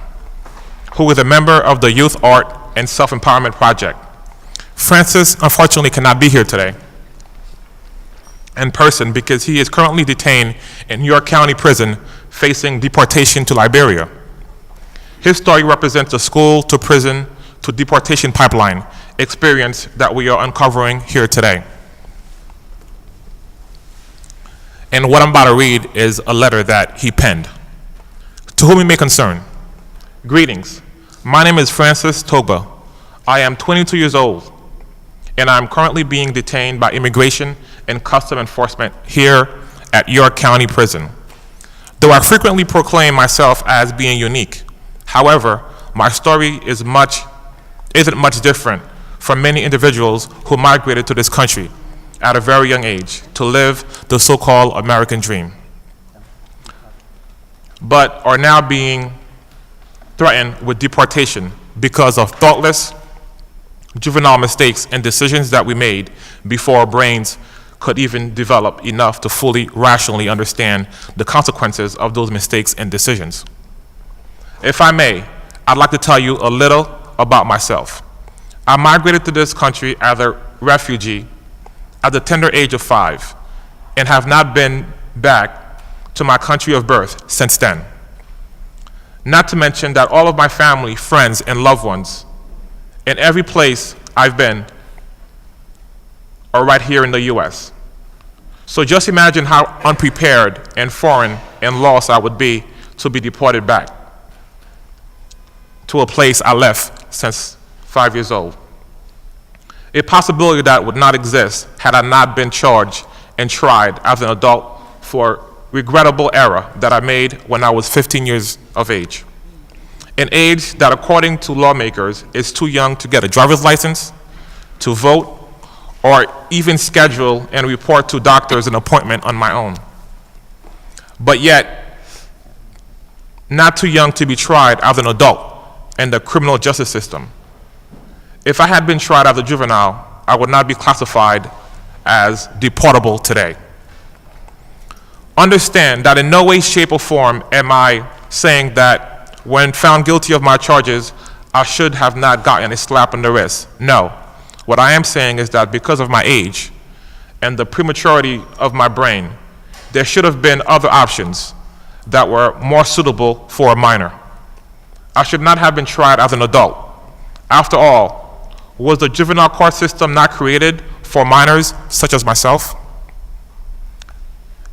who is a member of the Youth Art and Self-Empowerment Project. Francis, unfortunately, cannot be here today in person because he is currently detained in New York County Prison facing deportation to Liberia. His story represents the school-to-prison-to-deportation pipeline experience that we are uncovering here today. And what I'm about to read is a letter that he penned. To whom it may concern. Greetings. My name is Francis Togba. I am 22 years old, and I am currently being detained by Immigration and Custom Enforcement here at York County Prison. Though I frequently proclaim myself as being unique, however, my story isn't much different from many individuals who migrated to this country at a very young age to live the so-called American dream, but are now being threatened with deportation because of thoughtless juvenile mistakes and decisions that we made before our brains could even develop enough to fully rationally understand the consequences of those mistakes and decisions. If I may, I'd like to tell you a little about myself. I migrated to this country as a refugee at the tender age of 5 and have not been back to my country of birth since then. Not to mention that all of my family, friends, and loved ones in every place I've been are right here in the US. So just imagine how unprepared and foreign and lost I would be to be deported back to a place I left since 5 years old. A possibility that would not exist had I not been charged and tried as an adult for regrettable error that I made when I was 15 years of age. An age that, according to lawmakers, is too young to get a driver's license, to vote, or even schedule and report to doctors an appointment on my own. But yet, not too young to be tried as an adult in the criminal justice system. If I had been tried as a juvenile, I would not be classified as deportable today. Understand that in no way, shape, or form am I saying that when found guilty of my charges, I should have not gotten a slap on the wrist. No. What I am saying is that because of my age and the prematurity of my brain, there should have been other options that were more suitable for a minor. I should not have been tried as an adult. After all, was the juvenile court system not created for minors such as myself?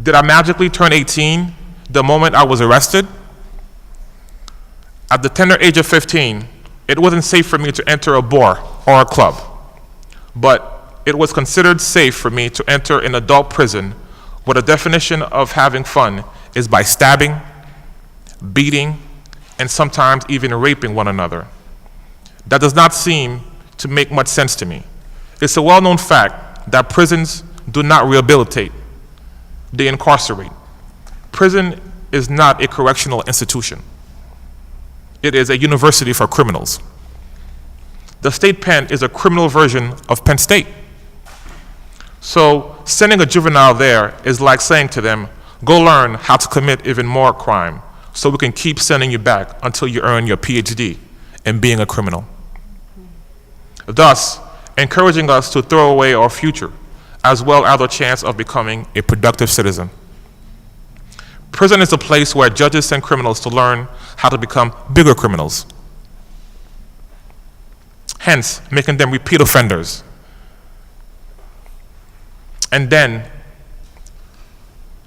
Did I magically turn 18 the moment I was arrested? At the tender age of 15, it wasn't safe for me to enter a bar or a club, but it was considered safe for me to enter an adult prison where the definition of having fun is by stabbing, beating, and sometimes even raping one another. That does not seem to make much sense to me. It's a well-known fact that prisons do not rehabilitate, they incarcerate. Prison is not a correctional institution. It is a university for criminals. The state pen is a criminal version of Penn State. So sending a juvenile there is like saying to them, go learn how to commit even more crime so we can keep sending you back until you earn your PhD in being a criminal. Thus, encouraging us to throw away our future as well as our chance of becoming a productive citizen. Prison is a place where judges send criminals to learn how to become bigger criminals, hence making them repeat offenders. And then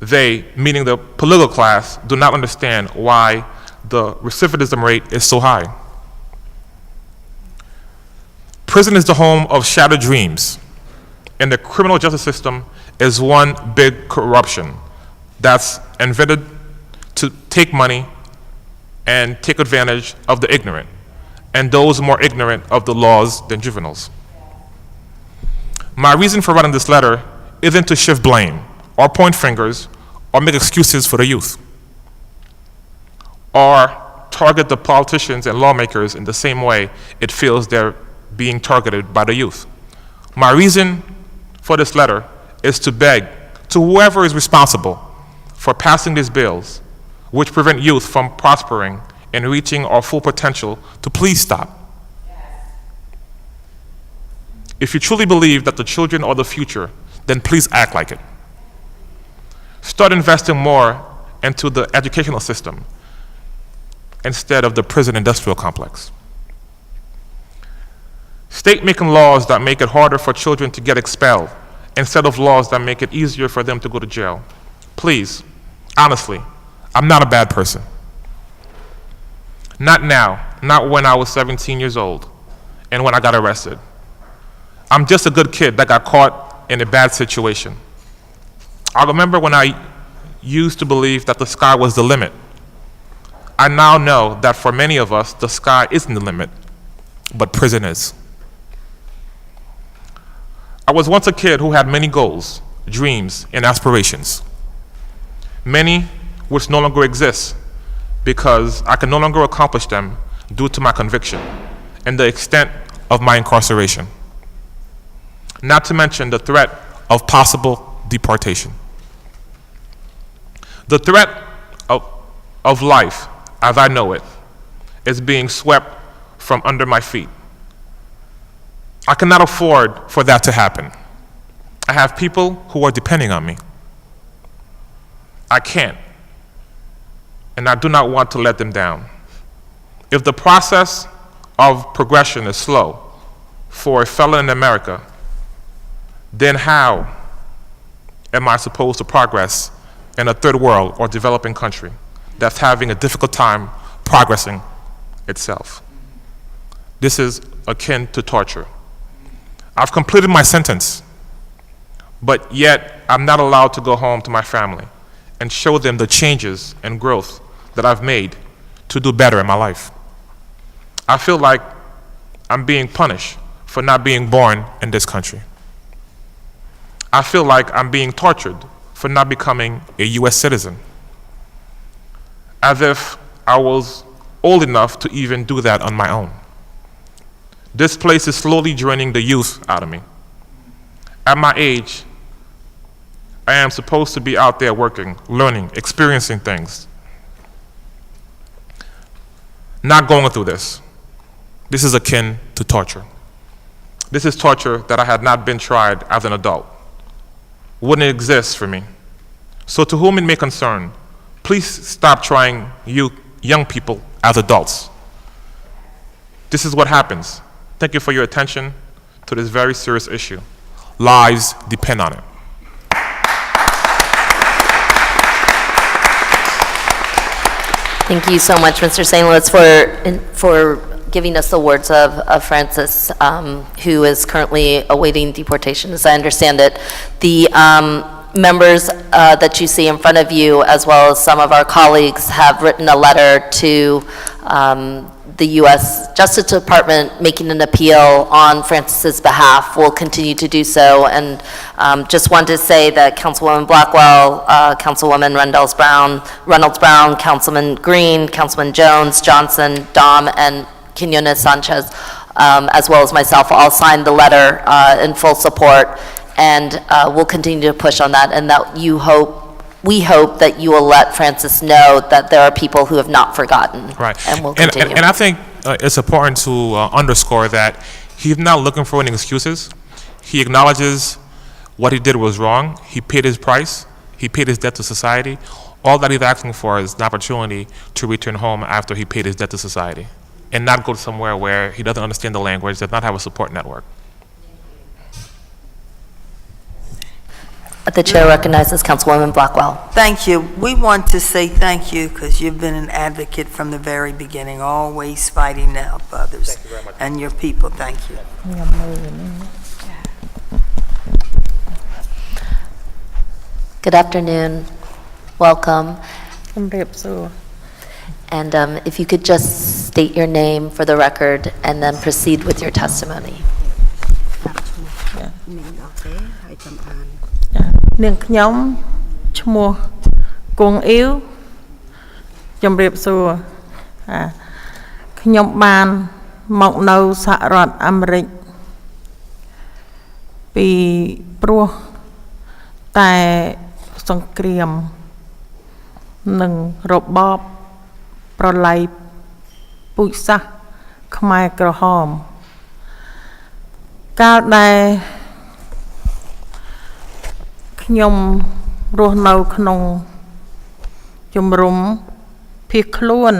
they, meaning the political class, do not understand why the recidivism rate is so high. Prison is the home of shattered dreams, and the criminal justice system is one big corruption that's invented to take money and take advantage of the ignorant, and those more ignorant of the laws than juveniles. My reason for writing this letter isn't to shift blame, or point fingers, or make excuses for the youth, or target the politicians and lawmakers in the same way it feels they're being targeted by the youth. My reason for this letter is to beg to whoever is responsible for passing these bills, which prevent youth from prospering and reaching our full potential, to please stop. If you truly believe that the children are the future, then please act like it. Start investing more into the educational system instead of the prison industrial complex. State making laws that make it harder for children to get expelled instead of laws that make it easier for them to go to jail. Please, honestly, I'm not a bad person. Not now, not when I was 17 years old and when I got arrested. I'm just a good kid that got caught in a bad situation. I remember when I used to believe that the sky was the limit. I now know that for many of us, the sky isn't the limit, but prison is. I was once a kid who had many goals, dreams, and aspirations. Many which no longer exist because I can no longer accomplish them due to my conviction and the extent of my incarceration. Not to mention the threat of possible deportation. The threat of life, as I know it, is being swept from under my feet. I cannot afford for that to happen. I have people who are depending on me. I can't, and I do not want to let them down. If the process of progression is slow for a felon in America, then how am I supposed to progress in a third world or developing country that's having a difficult time progressing itself? This is akin to torture. I've completed my sentence, but yet I'm not allowed to go home to my family and show them the changes and growth that I've made to do better in my life. I feel like I'm being punished for not being born in this country. I feel like I'm being tortured for not becoming a US citizen, as if I was old enough to even do that on my own. This place is slowly draining the youth out of me. At my age, I am supposed to be out there working, learning, experiencing things. not going through this. This is akin to torture. This is torture that I had not been tried as an adult. Wouldn't exist for me. So to whom it may concern, please stop trying you young people as adults. This is what happens. Thank you for your attention to this very serious issue. Lives depend on it. Thank you so much, Mr. St. Louis, for giving us the words of Francis, who is currently awaiting deportation, as I understand it. The members that you see in front of you, as well as some of our colleagues, have written a letter to the U.S. Justice Department making an appeal on Francis's behalf. We'll continue to do so, and just want to say that Councilwoman Blackwell, Councilwoman Reynolds Brown, Councilman Green, Councilman Jones, Johnson, Dom, and Quinones Sanchez, as well as myself, all signed the letter in full support, and we'll continue to push on that, and that we hope that you will let Francis know that there are people who have not forgotten. Right. And we'll continue. And I think it's important to underscore that he's not looking for any excuses. He acknowledges what he did was wrong. He paid his price. He paid his debt to society. All that he's asking for is an opportunity to return home after he paid his debt to society and not go somewhere where he doesn't understand the language, does not have a support network. The chair recognizes Councilwoman Blackwell. Thank you. We want to say thank you because you've been an advocate from the very beginning, always fighting to help others. Thank you very much. And your people. Thank you. Good afternoon. Welcome. And if you could just state your name for the record and then proceed with your testimony. នាងខ្ញុំឈ្មោះគង់អ៊ីវជំរាបសួរខ្ញុំបានមកនៅសហរដ្ឋអាមេរិកពីព្រោះតែសង្គ្រាមនិងរបបប្រល័យពូជសាសន៍ខ្មែរក្រហមកាលដែលខ្ញុំរស់នៅក្នុងជំរំភៀសខ្លួន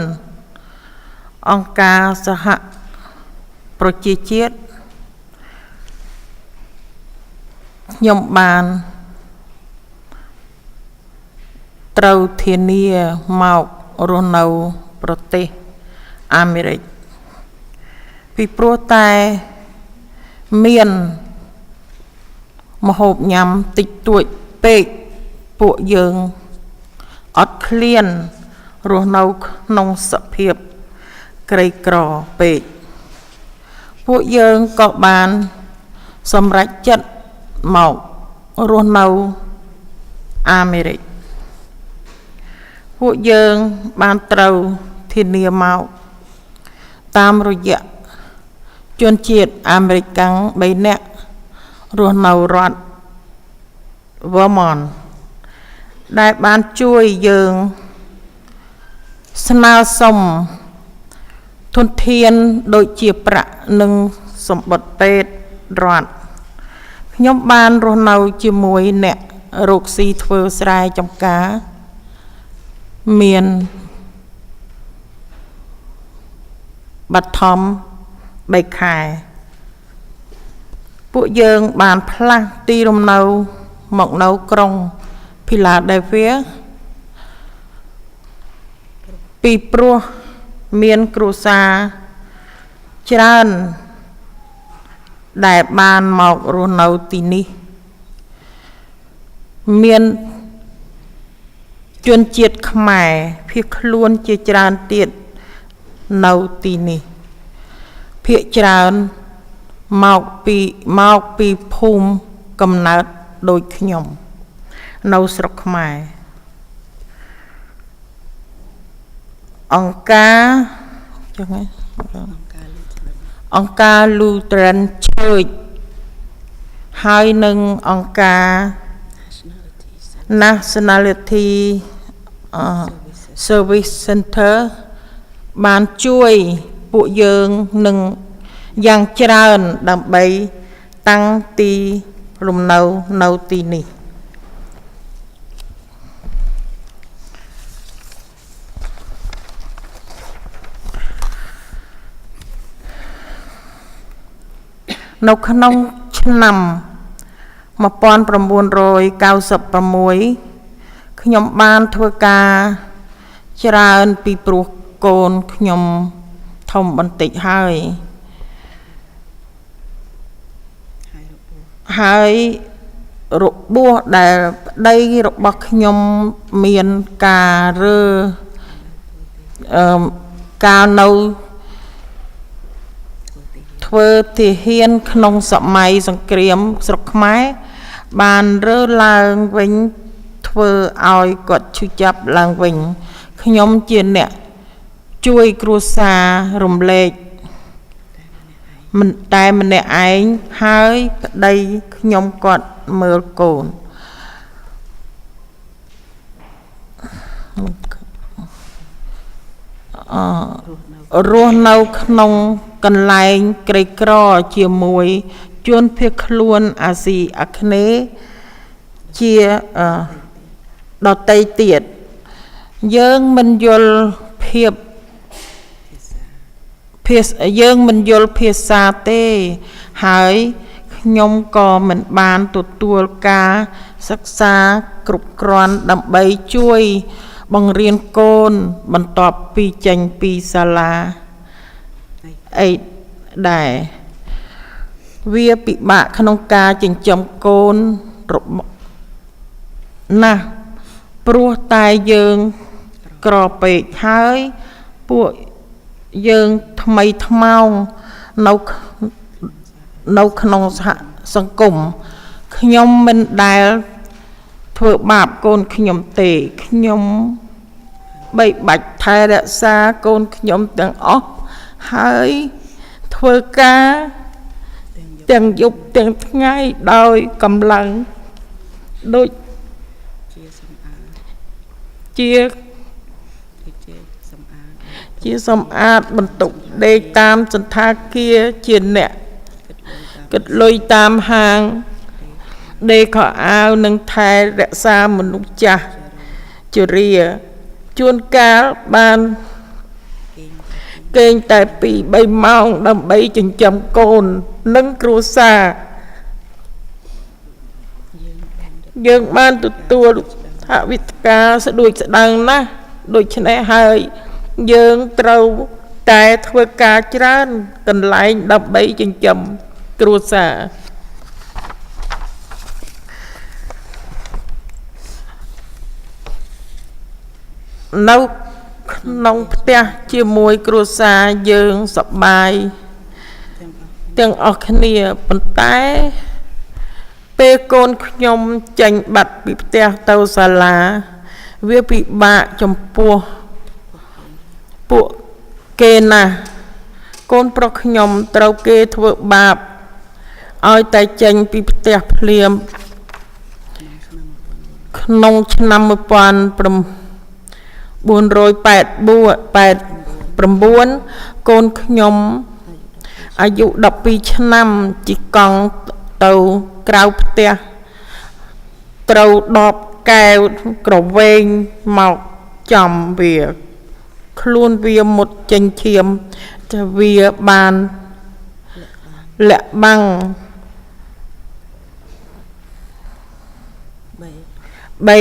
អង្គការសហប្រជាជាតិខ្ញុំបានត្រូវធានាមករស់នៅប្រទេសអាមេរិកពីព្រោះតែមាន មហូបញ៉ាំតិចតួចពេកពួកយើងអត់ឃ្លានរស់នៅក្នុងសភាពក្រីក្រពេកពួកយើងក៏បានសម្រេចចិត្តមករស់នៅអាមេរិកពួកយើងបានត្រូវធានាមកតាមរយៈជនជាតិអាមេរិកកាំង3នាក់ រស់នៅរដ្ឋ Vermont ដែលបានជួយយើងស្នើសុំធនធានដូចជាប្រាក់និងសម្បត្តិពេទ្យរដ្ឋខ្ញុំបានរស់នៅជាមួយអ្នករកស៊ីធ្វើស្រែចម្ការមានបឋម3ខែ ពួកយើងបានផ្លាស់ទីរំនៅមកនៅក្រុង Philadelphia ពីព្រោះមានគ្រួសារច្រើនដែលបានមករស់នៅទីនេះមានជនជាតិខ្មែរភៀសខ្លួនជាច្រើនទៀតនៅទីនេះភាគច្រើន មកពីភូមិកំណើតដូចខ្ញុំនៅស្រុកខ្មែរអង្គការចឹងហ្នឹងអង្គការ Lutheran Church ហើយនឹងអង្គការ Nationality Service Center បានជួយពួកយើងនឹងយ៉ាងច្រើនដើម្បីតាំងទីលំនៅនៅទីនេះ នៅក្នុងឆ្នាំ 1996 ខ្ញុំបានធ្វើការច្រើនពីព្រោះកូនខ្ញុំធំបន្តិចហើយរបួសដែលប្តីរបស់ខ្ញុំមានការរើកាលនៅធ្វើទាហានក្នុងសម័យសង្គ្រាមស្រុកខ្មែរបានរើឡើងវិញធ្វើឲ្យគាត់ឈឺចាប់ឡើងវិញខ្ញុំជាអ្នកជួយគ្រួសាររំលែកមិនតែម្នាក់ឯងហើយប្តីខ្ញុំគាត់មើលកូនរស់នៅក្នុងកន្លែងក្រីក្រជាមួយជនភៀសខ្លួនអាស៊ីអាគ្នេយ៍ជាដតីទៀតយើងមិនយល់យើងមិនយល់ភាសាទេហើយខ្ញុំក៏មិនបានទទួលការសិក្សាគ្រប់គ្រាន់ដើម្បីជួយបង្រៀនកូនបន្ទាប់ពីចេញពីសាលាអីដែរវាពិបាកក្នុងការចិញ្ចឹមកូនរបស់ណាស់ព្រោះតែយើងក្រពេកហើយពួកយើងថ្មីថ្មោងនៅក្នុងសហសង្គមខ្ញុំមិនដែលធ្វើបាបកូនខ្ញុំទេខ្ញុំបីបាច់ថែរក្សាកូនខ្ញុំទាំងអស់ហើយធ្វើការទាំងយប់ទាំងថ្ងៃដោយកម្លាំងដូចជាសម្អាតបន្ទប់ដេកតាមសន្តាគារជាអ្នកគិតលុយតាមហាងដេកខោអាវនិងថែរក្សាមនុស្សចាស់ជរាជួនកាលបានគេងតែ2-3ម៉ោងដើម្បីចិញ្ចឹមកូននិងគ្រួសារយើងបានទទួលថវិកាស្ដួចស្ដាងណាស់ដូច្នេះហើយយើងត្រូវតែធ្វើការច្រើនកន្លែងដើម្បីចិញ្ចឹមគ្រួសារនៅក្នុងផ្ទះជាមួយគ្រួសារយើងសប្បាយទាំងអស់គ្នាប៉ុន្តែពេលកូនខ្ញុំចេញបាត់ពីផ្ទះទៅសាលាវាពិបាកចំពោះពួកគេណាស់កូនប្រុសខ្ញុំត្រូវគេធ្វើបាបឲ្យតែចេញពីផ្ទះភ្លាមក្នុងឆ្នាំ1989កូនខ្ញុំអាយុ12ឆ្នាំជិះកង់ទៅក្រៅផ្ទះត្រូវដបកែវក្រវែងមកចំវាខ្លួនវាមុតចេញឈាមតែវាបានលាក់បាំង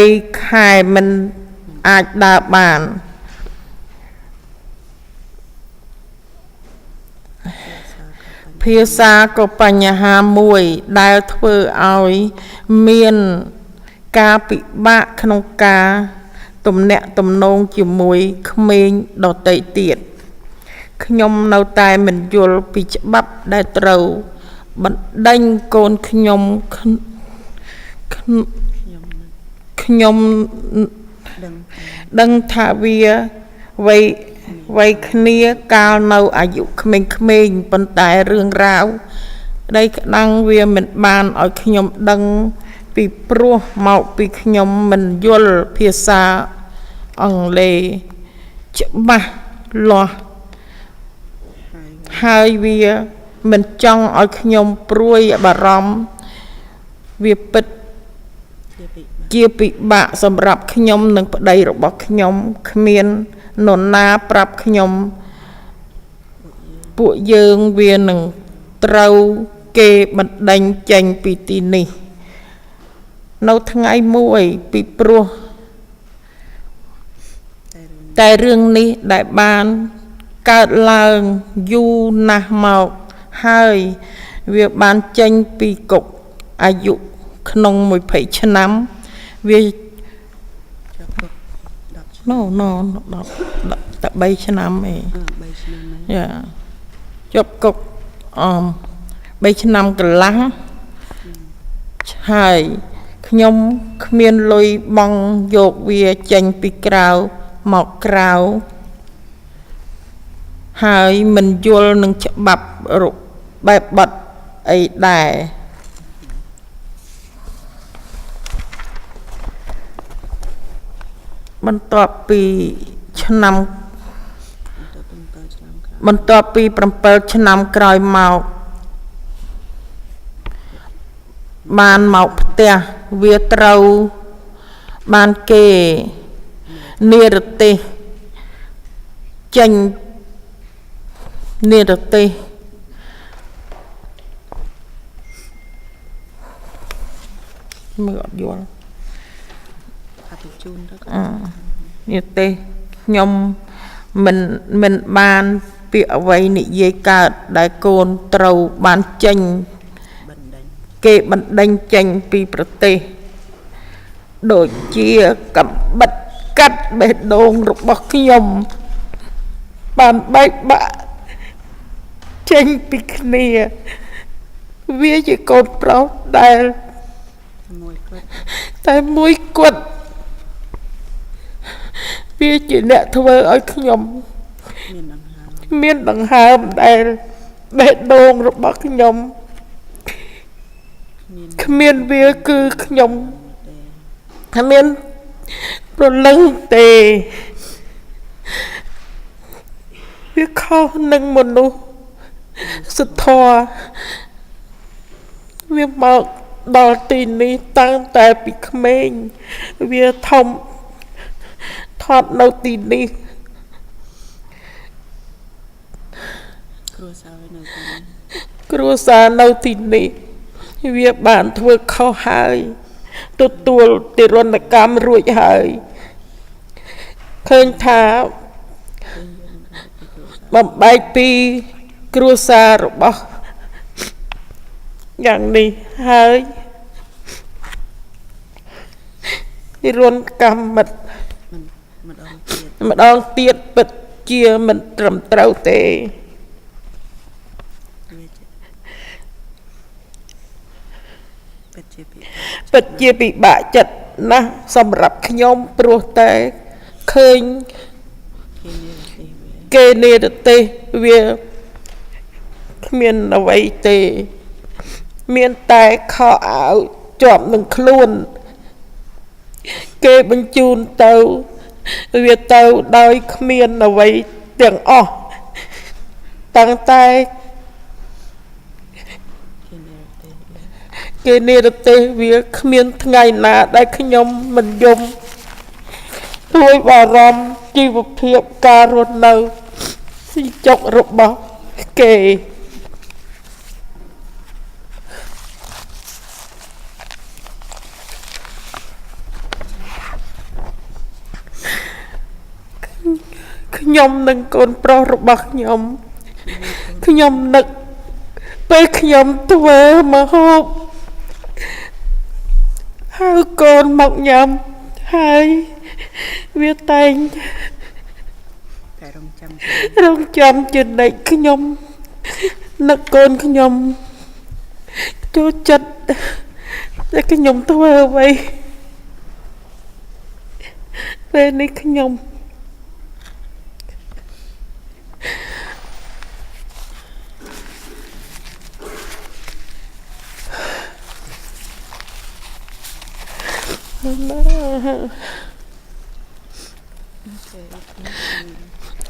3 ខែមិនអាចដើរបានភាសាក៏បញ្ហាមួយដែលធ្វើឲ្យមានការពិបាកក្នុងការទំនាក់ទំនងជាមួយក្មេងដទៃទៀតខ្ញុំនៅតែមិនយល់ពីច្បាប់ដែលត្រូវបណ្ដេញកូនខ្ញុំដឹងថាវាវ័យគ្នាកាលនៅអាយុក្មេងៗប៉ុន្តែរឿងរ៉ាវដីក្តាំងវាមិនបានឲ្យខ្ញុំដឹងពីព្រោះមកពីខ្ញុំមិនយល់ភាសាអង់គ្លេសច្បាស់លាស់ ហើយវាមិនចង់ឲ្យខ្ញុំព្រួយបារម្ភវាពិតជាពិបាកសម្រាប់ខ្ញុំនិងប្តីរបស់ខ្ញុំគ្មាននរណាប្រាប់ខ្ញុំពួកយើងវានឹងត្រូវគេបណ្ដេញចេញពីទីនេះនៅថ្ងៃមួយពីព្រោះតែរឿងនេះដែលបានកើតឡើងយូរណាស់មកហើយវាបានចេញពីគុកអាយុក្នុង20ឆ្នាំវាno តែ3ឆ្នាំឯងយ៉ាជាប់គុក3ឆ្នាំកន្លះហើយខ្ញុំគ្មានលុយបង់យកវាចេញពីក្រៅមកក្រៅហើយមិនយល់នឹងច្បាប់បែបបត់អីដែរបន្ទាប់ពី7ឆ្នាំក្រោយមកបានមកផ្ទះវាត្រូវបានគេនិរទេសចេញនិរទេសមើលអត់យល់និទេសខ្ញុំមិនបានពាក្យអ្វីនិយាយកើតដែលកូនត្រូវបានចេញគេបណ្ដេញចេញពីប្រទេសដូចជាកំបិតកាត់បេះដូងរបស់ខ្ញុំបានបែកបាក់ចេញពីគ្នាវាជាកូនប្រុសដែលតែមួយគាត់វាជាអ្នកធ្វើឲ្យខ្ញុំមានដង្ហើមដែលបេះដូងរបស់ខ្ញុំគ្មានវាគឺខ្ញុំគ្មានប្រលឹងទេវាខុសនឹងមនុស្សសុធម៌វាមកដល់ទីនេះតាំងតែពីក្មេងវាធំថត់នៅទីនេះគ្រួសារនៅទីនេះវាបានធ្វើខុសហើយទទួលទារុណកម្មរួចហើយឃើញថាបំបែកពីគ្រួសាររបស់យ៉ាងនេះហើយទារុណកម្មម្ដងទៀតពិតជាមិនត្រឹមត្រូវទេពិតជាពិបាកចិត្តណាស់សម្រាប់ខ្ញុំព្រោះតែឃើញគេនិរទេសវាគ្មានអ្វីទេមានតែខោអាវជាប់នឹងខ្លួនគេបញ្ជូនទៅវាទៅដោយគ្មានអ្វីទាំងអស់តាំងតែគេនិរទេសវាគ្មានថ្ងៃណាដែលខ្ញុំមិនយំព្រួយបារម្ភជីវភាពការរស់នៅស៊ីចុករបស់គេខ្ញុំនិងកូនប្រុសរបស់ខ្ញុំនឹកពេលខ្ញុំធ្វើម្ហូបហៅកូនមកញ៉ាំហើយវាតែងរងចាំជានិច្ចខ្ញុំនឹកកូនខ្ញុំចូលចិត្តតែខ្ញុំធ្វើអ្វីពេលនេះខ្ញុំ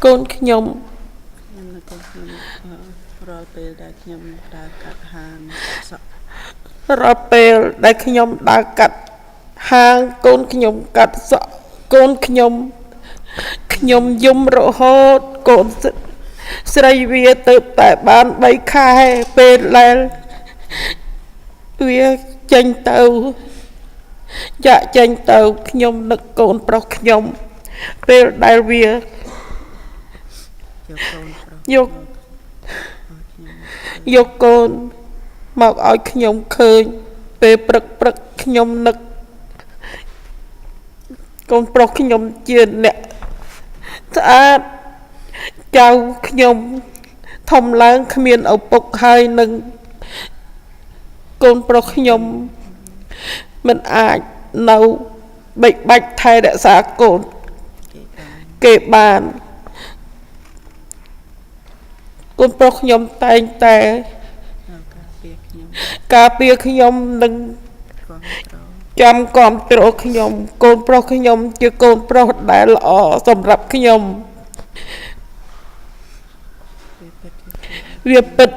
កូនខ្ញុំ រាល់ពេលដែលខ្ញុំដើរកាត់ហាងកូនខ្ញុំកាត់សក់កូនខ្ញុំយំរហូតកូនស្រីវាទៅតែបាន3ខែពេលដែលវាចេញទៅចាក់ចេញទៅខ្ញុំនឹកកូនប្រុសខ្ញុំពេលដែលវាយកកូនមកឲ្យខ្ញុំឃើញពេលព្រឹកខ្ញុំនឹកកូនប្រុសខ្ញុំជាអ្នកស្អាតចៅខ្ញុំធំឡើងគ្មានឪពុកហើយនឹងកូនប្រុសខ្ញុំមិនអាចនៅបិចបាច់ថែរក្សាកូនគេបានកូនប្រុសខ្ញុំតែងតែការពារខ្ញុំនឹងចាំគ្រប់គ្រងខ្ញុំកូនប្រុសខ្ញុំជាកូនប្រុសដែលល្អសម្រាប់ខ្ញុំវាពិត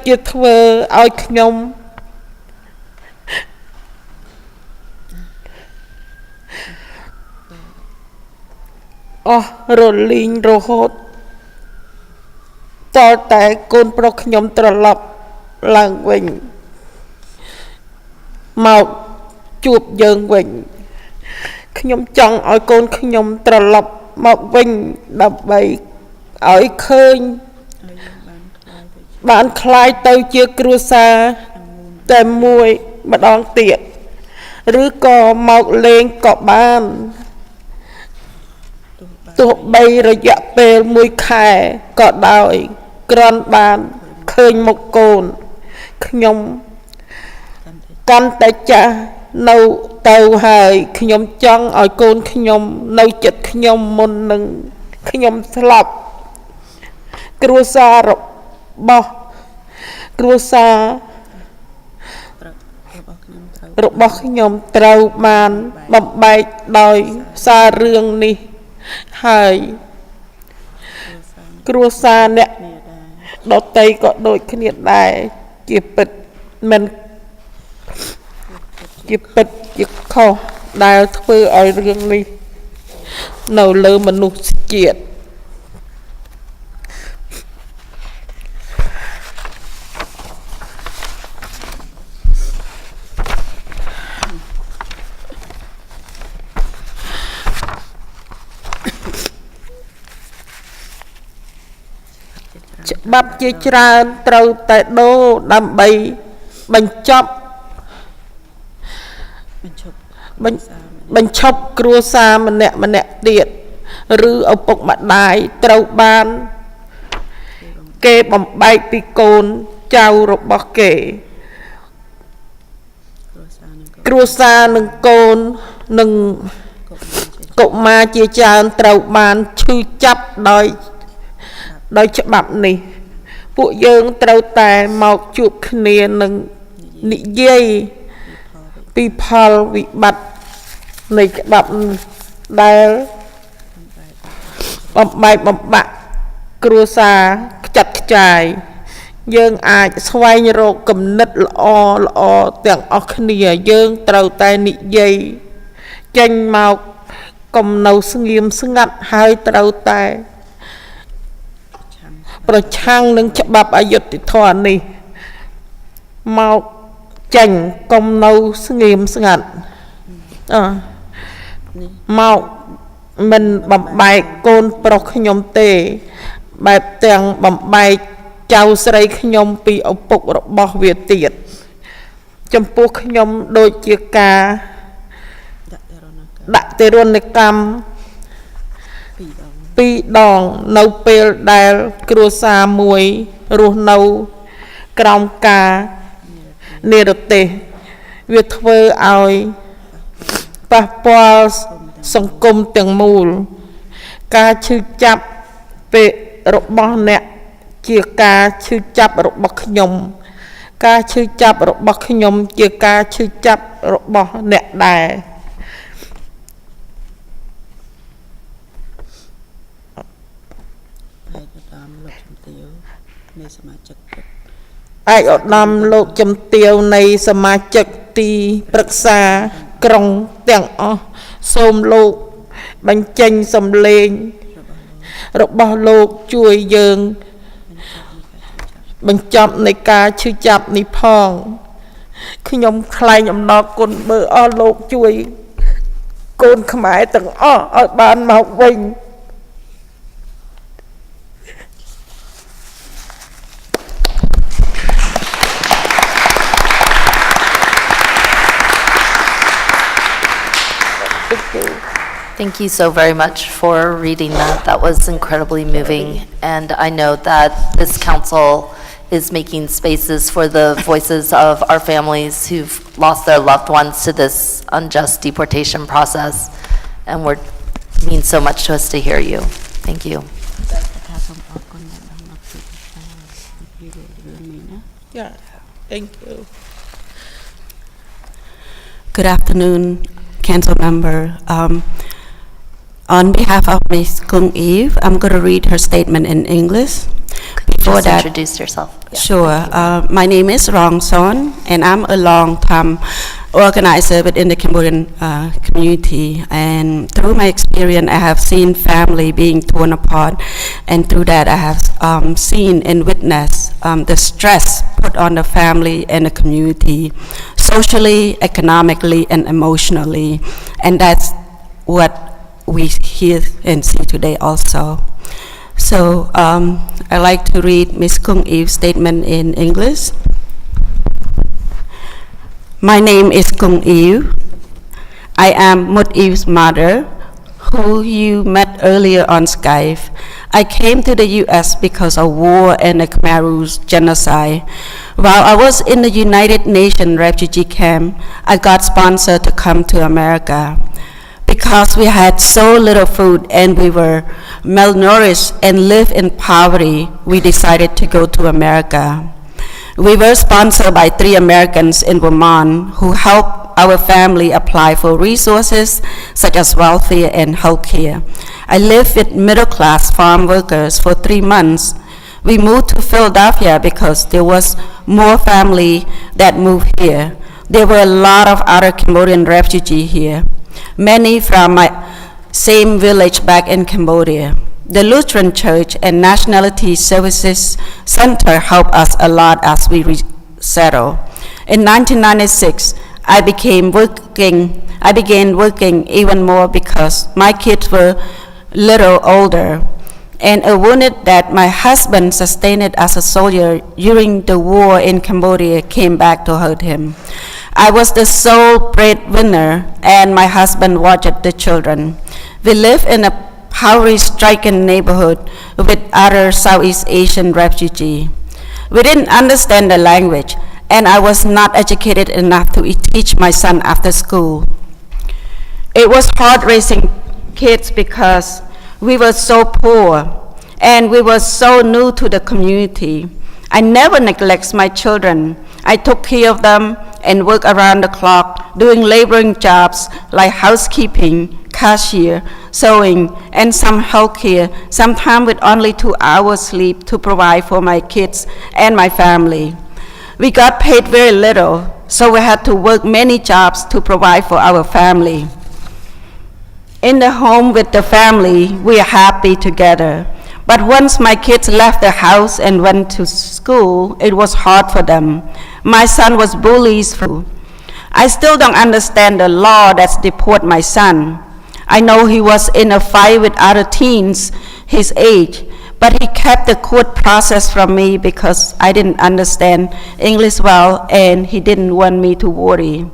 ជាធ្វើឲ្យខ្ញុំអស់រលីងរហូតតតែកូនប្រុសខ្ញុំត្រឡប់ឡើងវិញមកជួបយើងវិញខ្ញុំចង់ឲ្យកូនខ្ញុំត្រឡប់មកវិញដើម្បីឲ្យឃើញបានคล้ายទៅជាគ្រួសារតែមួយម្ដងទៀតឬក៏មកលេងក៏បានទោះបីរយៈពេល1ខែក៏ដោយគ្រាន់បានឃើញមុខកូនខ្ញុំកាន់តែចាស់នៅទៅហើយខ្ញុំចង់ឲ្យកូនខ្ញុំនៅចិត្តខ្ញុំមុននឹងខ្ញុំស្លាប់គ្រួសាររបស់ខ្ញុំត្រូវបានបំបែកដោយសាររឿងនេះហើយគ្រួសារអ្នកដតីក៏ដូចគ្នាដែរជាពិតមិនជាពិតជាខុសដែលធ្វើឲ្យរឿងនេះនៅលើមនុស្សជាតិច្បាប់ជាច្រើនត្រូវតែដូរដើម្បីបញ្ឈប់គ្រួសារម្នាក់ទៀតឬឪពុកម្ដាយត្រូវបានគេបំបែកពីកូនចៅរបស់គេគ្រួសារនឹងកូននឹងកុមារជាច្រើនត្រូវបានឈឺចាប់ដោយច្បាប់នេះពួកយើងត្រូវតែមកជួបគ្នានឹងនិយាយពីផលវិបត្តិនៃច្បាប់ដែលបំបែកបំបាក់គ្រួសារខ្ចាត់ខ្ចាយយើងអាចស្វែងរកគំនិតល្អទាំងអស់គ្នាយើងត្រូវតែនិយាយចេញមកកុំនៅស្ងៀមស្ងាត់ហើយត្រូវតែប្រឆាំងនឹងច្បាប់អយុត្តិធម៌នេះមកចេញកុំនៅស្ងៀមស្ងាត់មកមិនបំបែកកូនប្រុសខ្ញុំទេបែបទាំងបំបែកចៅស្រីខ្ញុំពីឪពុករបស់វាទៀតចំពោះខ្ញុំដូចជាការដាក់ទារុណកម្ម2 ដងនៅពេលដែលគ្រួសារមួយរស់នៅក្រោមការនិរទេសវាធ្វើឲ្យប៉ះពាល់សង្គមទាំងមូលការឈឺចាប់ពេលរបស់អ្នកជាការឈឺចាប់របស់ខ្ញុំការឈឺចាប់របស់ខ្ញុំជាការឈឺចាប់របស់អ្នកដែរ ឯកឧត្តមលោកជំទាវនៃសមាជិកទីប្រឹក្សាក្រុងទាំងអស់សូមលោកបញ្ចេញសំឡេងរបស់លោកជួយយើងបញ្ចប់នៃការឈឺចាប់នេះផងខ្ញុំថ្លែងអំណរគុណបើអស់លោកជួយកូនខ្មែរទាំងអស់ឲ្យបានមកវិញ Thank you so very much for reading that. That was incredibly moving, and I know that this council is making spaces for the voices of our families who've lost their loved ones to this unjust deportation process, and it means so much to us to hear you. Thank you. Yeah, thank you. Good afternoon, Council Member. On behalf of Ms. Kung Eve, I'm going to read her statement in English. Before Just that, introduce yourself. sure. My name is Rong Son, and I'm a long-time organizer within the Cambodian community. And through my experience, I have seen family being torn apart, and through that, I have seen and witnessed the stress put on the family and the community, socially, economically, and emotionally. And that's what we hear and see today also. So I'd like to read Ms. Kung Eve's statement in English. My name is Kung Eve. I am Mut Eve's mother, who you met earlier on Skype. I came to the U.S. because of war and the Khmer Rouge genocide. While I was in the United Nations refugee camp, I got sponsored to come to America. Because we had so little food and we were malnourished and lived in poverty, we decided to go to America. We were sponsored by 3 Americans in Vermont who helped our family apply for resources such as welfare and healthcare. I lived with middle-class farm workers for 3 months. We moved to Philadelphia because there was more family that moved here. There were a lot of other Cambodian refugees here, many from my same village back in Cambodia. The Lutheran Church and Nationality Services Center helped us a lot as we settled. In 1996, I began working even more because my kids were little older, and a wound that my husband sustained as a soldier during the war in Cambodia came back to hurt him. I was the sole breadwinner, and my husband watched the children. We live in a poverty-stricken neighborhood with other Southeast Asian refugees. We didn't understand the language, and I was not educated enough to teach my son after school. It was hard raising kids because we were so poor, and we were so new to the community. I never neglect my children. I took care of them and worked around the clock, doing laboring jobs like housekeeping, cashier, sewing, and some healthcare, sometimes with only 2 hours sleep to provide for my kids and my family. We got paid very little, so we had to work many jobs to provide for our family. In the home with the family, we are happy together. But once my kids left the house and went to school, it was hard for them. My son was bullied. I still don't understand the law that's deport my son. I know he was in a fight with other teens his age, but he kept the court process from me because I didn't understand English well and he didn't want me to worry.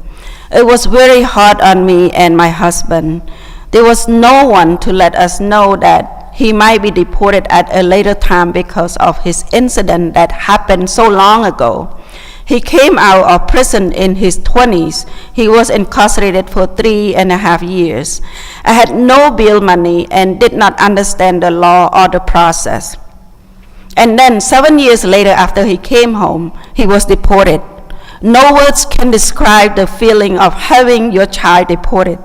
It was very hard on me and my husband. There was no one to let us know that he might be deported at a later time because of his incident that happened so long ago. He came out of prison in his 20s. He was incarcerated for 3.5 years. I had no bail money and did not understand the law or the process. And then 7 years later, after he came home, he was deported. No words can describe the feeling of having your child deported.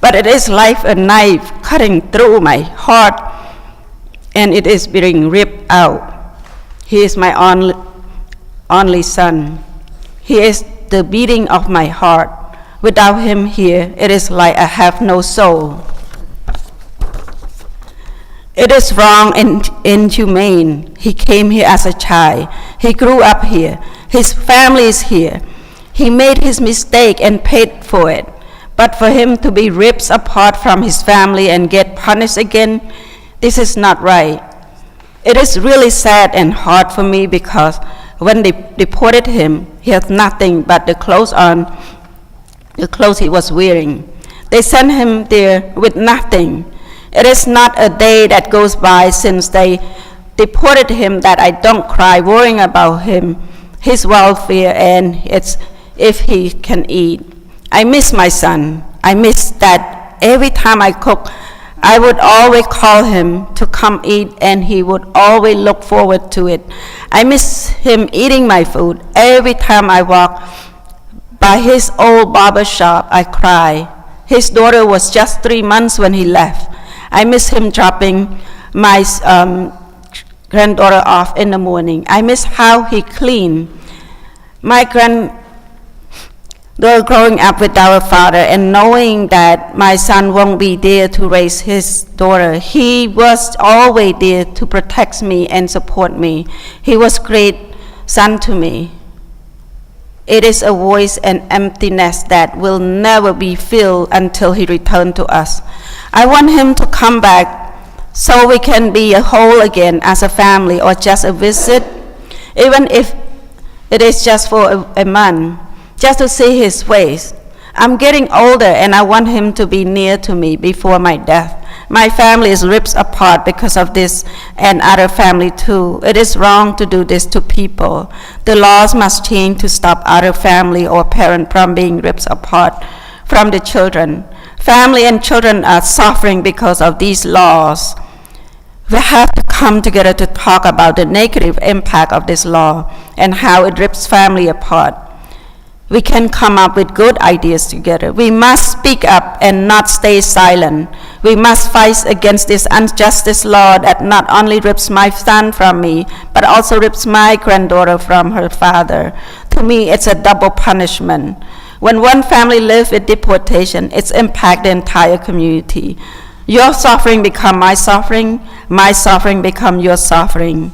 But it is like a knife cutting through my heart and it is being ripped out. He is my only son. He is the beating of my heart. Without him here, it is like I have no soul. It is wrong and inhumane. He came here as a child. He grew up here. His family is here. He made his mistake and paid for it. But for him to be ripped apart from his family and get punished again, this is not right. It is really sad and hard for me because when they deported him, he had nothing but the clothes he was wearing. They sent him there with nothing. It is not a day that goes by since they deported him that I don't cry worrying about him, his welfare, and if he can eat. I miss my son. I miss that every time I cook, I would always call him to come eat, and he would always look forward to it. I miss him eating my food. Every time I walk by his old barber shop, I cry. His daughter was just 3 months when he left. I miss him dropping my granddaughter off in the morning. I miss how he cleaned. My granddaughter growing up without a father and knowing that my son won't be there to raise his daughter. He was always there to protect me and support me. He was a great son to me. It is a void and emptiness that will never be filled until he returns to us. I want him to come back so we can be a whole again as a family or just a visit, even if it is just for a month, just to see his face. I'm getting older and I want him to be near to me before my death. My family is ripped apart because of this and other family too. It is wrong to do this to people. The laws must change to stop other family or parent from being ripped apart from the children. Family and children are suffering because of these laws. We have to come together to talk about the negative impact of this law and how it rips family apart. We can come up with good ideas together. We must speak up and not stay silent. We must fight against this injustice law that not only rips my son from me, but also rips my granddaughter from her father. To me, it's a double punishment. When one family lives with deportation, it's impact the entire community. Your suffering become my suffering become your suffering.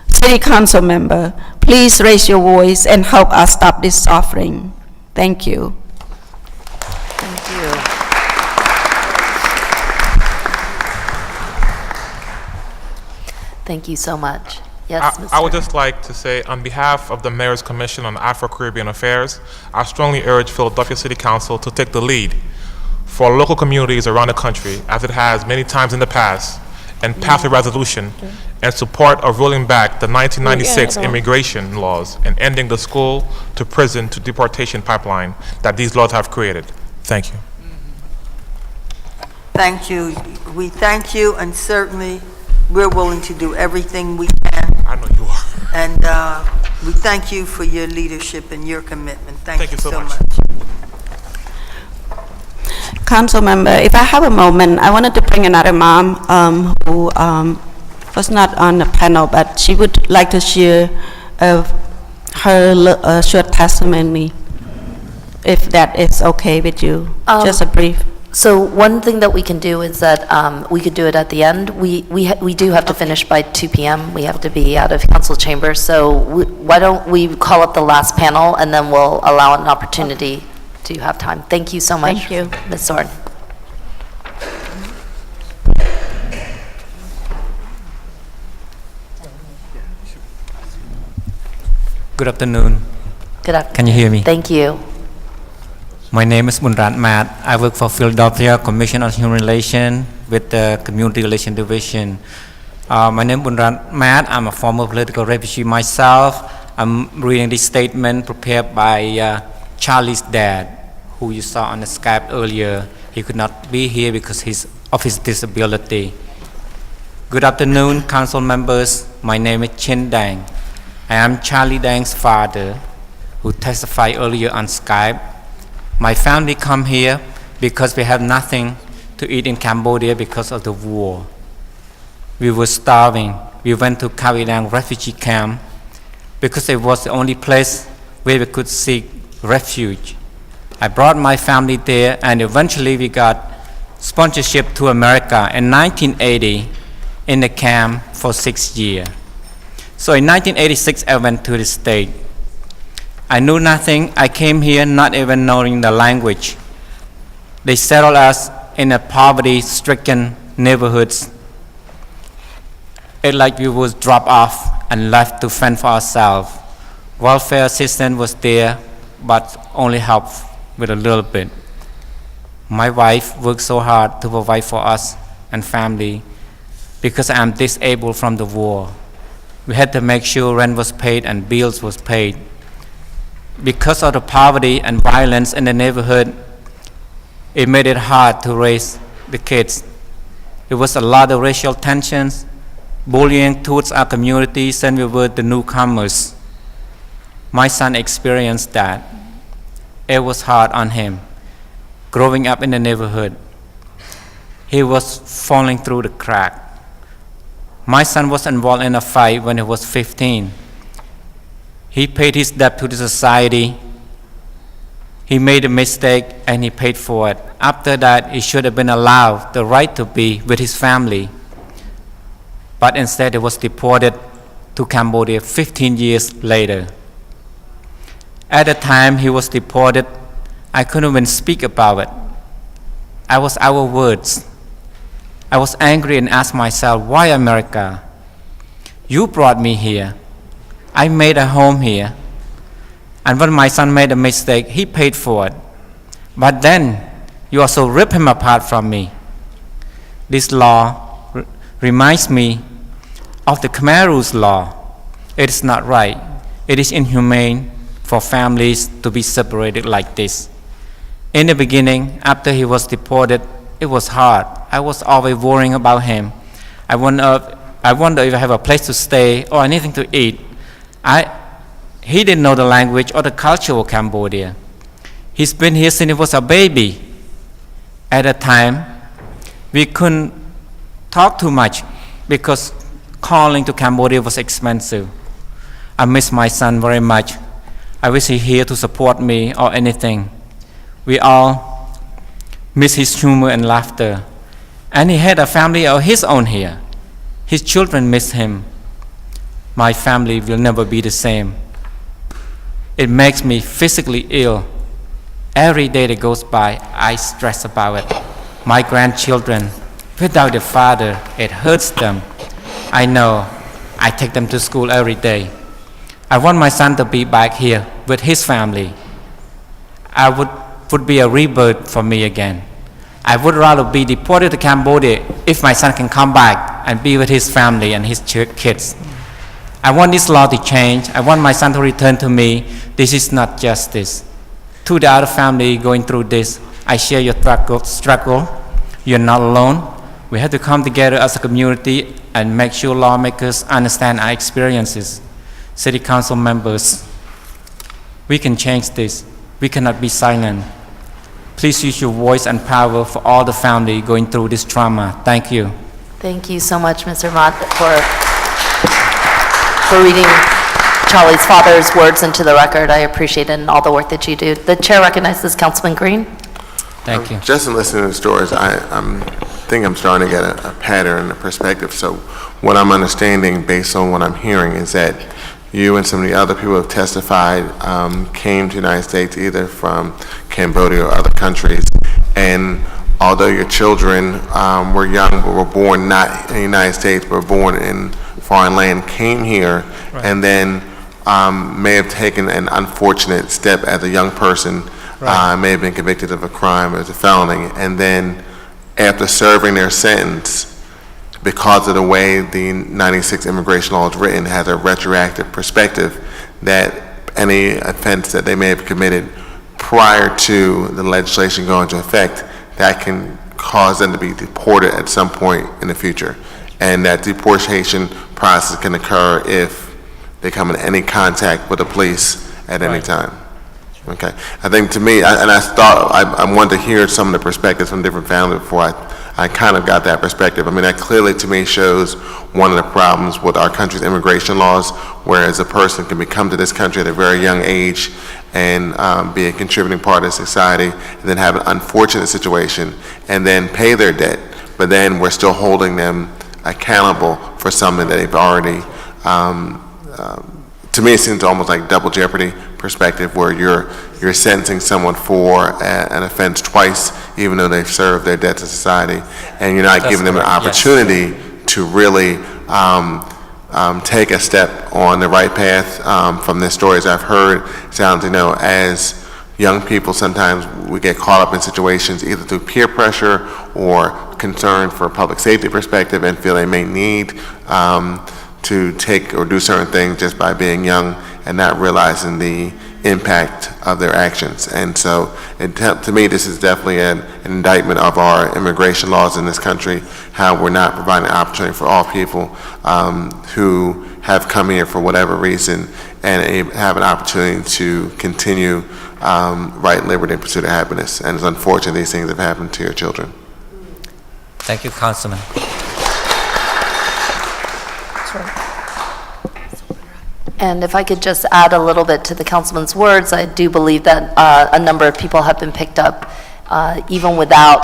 City Council member, please raise your voice and help us stop this suffering. Thank you. Thank you. Thank you so much. Yes, I would just like to say, on behalf of the Mayor's Commission on Afro-Caribbean Affairs, I strongly urge Philadelphia City Council to take the lead for local communities around the country, as it has many times in the past, and pass a resolution in support of rolling back the 1996 immigration laws and ending the school-to-prison-to-deportation pipeline that these laws have created. Thank you. Thank you. We thank you, and certainly we're willing to do everything we can. I know you are. And we thank you for your leadership and your commitment. Thank you so much. Council member, if I have a moment, I wanted to bring another mom who was not on the panel, but she would like to share her short testimony, if that is okay with you. Just a brief. So one thing that we can do is that we could do it at the end. We do have to finish by 2 p.m. We have to be out of council chamber. So why don't we call up the last panel and then we'll allow an opportunity to have time. Thank you so much. Thank you. Ms. Zorn. Good afternoon. Good afternoon. Can you hear me? Thank you. My name is Munrat Mat. I work for Philadelphia Commission on Human Relations with the Community Relations Division. My name is Munrat Mat. I'm a former political refugee myself. I'm reading this statement prepared by Charlie's dad, who you saw on the Skype earlier. He could not be here because of his disability. Good afternoon, council members. My name is Chin Dang. I am Charlie Dang's father, who testified earlier on Skype. My family come here because we have nothing to eat in Cambodia because of the war. We were starving. We went to Kavidang refugee camp because it was the only place where we could seek refuge. I brought my family there, and eventually we got sponsorship to America in 1980 in the camp for 6 years. So in 1986, I went to the state. I knew nothing. I came here not even knowing the language. They settled us in a poverty-stricken neighborhoods. It's like we was dropped off and left to fend for ourselves. Welfare assistance was there, but only helped with a little bit. My wife worked so hard to provide for us and family because I'm disabled from the war. We had to make sure rent was paid and bills was paid. Because of the poverty and violence in the neighborhood, it made it hard to raise the kids. There was a lot of racial tensions, bullying towards our community since we were the newcomers. My son experienced that. It was hard on him, growing up in the neighborhood. He was falling through the crack. My son was involved in a fight when he was 15. He paid his debt to the society. He made a mistake and he paid for it. After that, he should have been allowed the right to be with his family. But instead, he was deported to Cambodia 15 years later. At the time he was deported, I couldn't even speak about it. I was out of words. I was angry and asked myself, why America? You brought me here. I made a home here. And when my son made a mistake, he paid for it. But then, you also rip him apart from me. This law reminds me of the Khmer Rouge law. It is not right. It is inhumane for families to be separated like this. In the beginning, after he was deported, it was hard. I was always worrying about him. I wonder if I have a place to stay or anything to eat. He didn't know the language or the culture of Cambodia. He's been here since he was a baby. At the time, we couldn't talk too much because calling to Cambodia was expensive. I miss my son very much. I wish he's here to support me or anything. We all miss his humor and laughter. And he had a family of his own here. His children miss him. My family will never be the same. It makes me physically ill. Every day that goes by, I stress about it. My grandchildren, without a father, it hurts them. I know. I take them to school every day. I want my son to be back here with his family. I would be a rebirth for me again. I would rather be deported to Cambodia if my son can come back and be with his family and his kids. I want this law to change. I want my son to return to me. This is not justice. To the other family going through this, I share your struggle. You're not alone. We have to come together as a community and make sure lawmakers understand our experiences. City council members, we can change this. We cannot be silent. Please use your voice and power for all the family going through this trauma. Thank you. Thank you so much, Mr. Mott, for reading Charlie's father's words into the record. I appreciate it and all the work that you do. The chair recognizes Councilman Green. Thank you. Just in listening to the stories, I think I'm starting to get a pattern, a perspective. So what I'm understanding based on what I'm hearing is that you and some of the other people who have testified came to the United States either from Cambodia or other countries, and although your children were young but were born not in the United States, but were born in foreign land, came here, right, and then may have taken an unfortunate step as a young person, right, may have been convicted of a crime as a felony, and then after serving their sentence, because of the way the 96 immigration law is written, has a retroactive perspective that any offense that they may have committed prior to the legislation going into effect, that can cause them to be deported at some point in the future. And that deportation process can occur if they come in any contact with the police at any time. Okay, I think to me, I wanted to hear some of the perspectives from different families before I kind of got that perspective. I mean, that clearly to me shows one of the problems with our country's immigration laws, whereas a person can come to this country at a very young age and be a contributing part of society, and then have an unfortunate situation, and then pay their debt, but then we're still holding them accountable for something that they've already, to me it seems almost like double jeopardy perspective, where you're sentencing someone for an offense twice, even though they've served their debt to society, and you're not giving them an opportunity to really take a step on the right path. From the stories I've heard, it sounds, as young people, sometimes we get caught up in situations either through peer pressure or concern for a public safety perspective, and feel they may need to take or do certain things just by being young and not realizing the impact of their actions. And so to me, this is definitely an indictment of our immigration laws in this country, how we're not providing an opportunity for all people who have come here for whatever reason and have an opportunity to continue right, liberty, and pursuit of happiness. And it's unfortunate these things have happened to your children. Thank you, Councilman. And if I could just add a little bit to the councilman's words, I do believe that a number of people have been picked up even without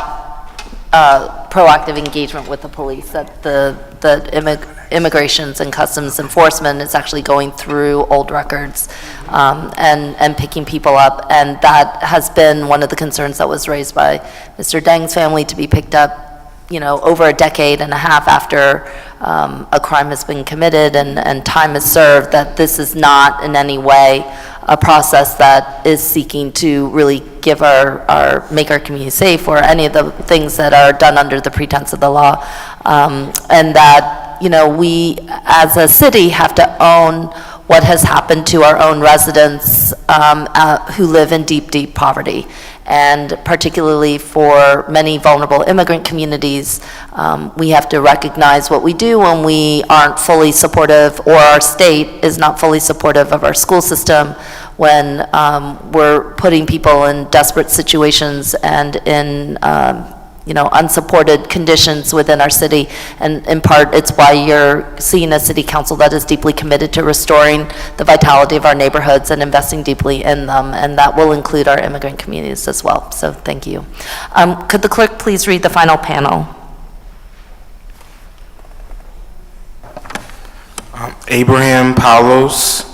proactive engagement with the police, that the Immigrations and Customs Enforcement is actually going through old records and picking people up. And that has been one of the concerns that was raised by Mr. Deng's family, to be picked up over a decade and a half after a crime has been committed and time is served, that this is not in any way a process that is seeking to really give make our community safe, or any of the things that are done under the pretense of the law. And that, we as a city have to own what has happened to our own residents who live in deep, deep poverty. And particularly for many vulnerable immigrant communities, we have to recognize what we do when we aren't fully supportive, or our state is not fully supportive of our school system, when we're putting people in desperate situations and in unsupported conditions within our city. And in part, it's why you're seeing a city council that is deeply committed to restoring the vitality of our neighborhoods and investing deeply in them, and that will include our immigrant communities as well. So thank you. Could the clerk please read the final panel? Abraham Paulos,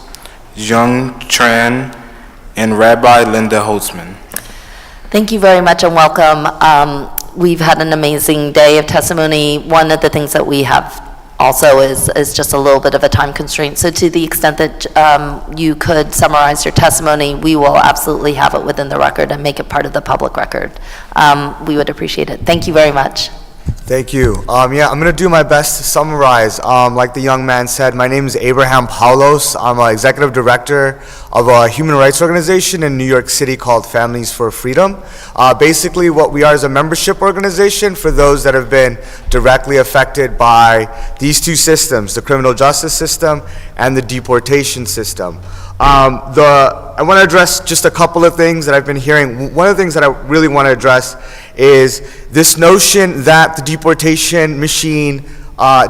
Jung Tran, and Rabbi Linda Holtzman. Thank you very much and welcome. We've had an amazing day of testimony. One of the things that we have also is just a little bit of a time constraint. So to the extent that you could summarize your testimony, we will absolutely have it within the record and make it part of the public record. We would appreciate it. Thank you very much. Thank you. Yeah, I'm going to do my best to summarize. Like the young man said, my name is Abraham Paulos. I'm an executive director of a human rights organization in New York City called Families for Freedom. Basically, what we are is a membership organization for those that have been directly affected by these two systems, the criminal justice system and the deportation system. I want to address just a couple of things that I've been hearing. One of the things that I really want to address is this notion that the deportation machine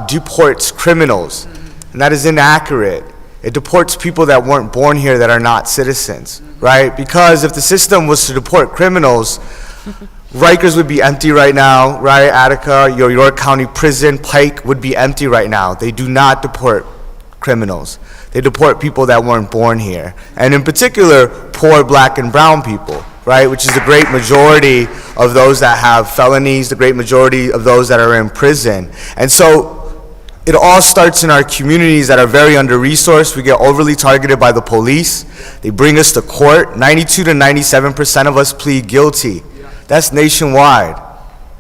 deports criminals, and that is inaccurate. It deports people that weren't born here, that are not citizens, right? Because if the system was to deport criminals, Rikers would be empty right now, right? Attica, your York County Prison, Pike would be empty right now. They do not deport criminals. They deport people that weren't born here, and in particular, poor black and brown people, right, which is the great majority of those that have felonies, the great majority of those that are in prison. And so it all starts in our communities that are very under-resourced. We get overly targeted by the police. They bring us to court. 92 to 97% of us plead guilty. That's nationwide.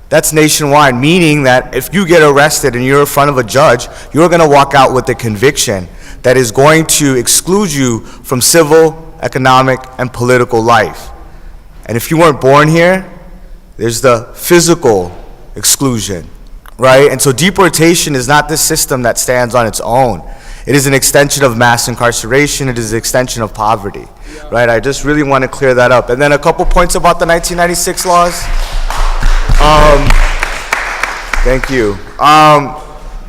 That's nationwide, meaning that if you get arrested and you're in front of a judge, you're going to walk out with a conviction that is going to exclude you from civil, economic, and political life. And if you weren't born here, there's the physical exclusion, right? And so deportation is not this system that stands on its own. It is an extension of mass incarceration. It is an extension of poverty, right? I just really want to clear that up. And then a couple points about the 1996 laws. Thank you.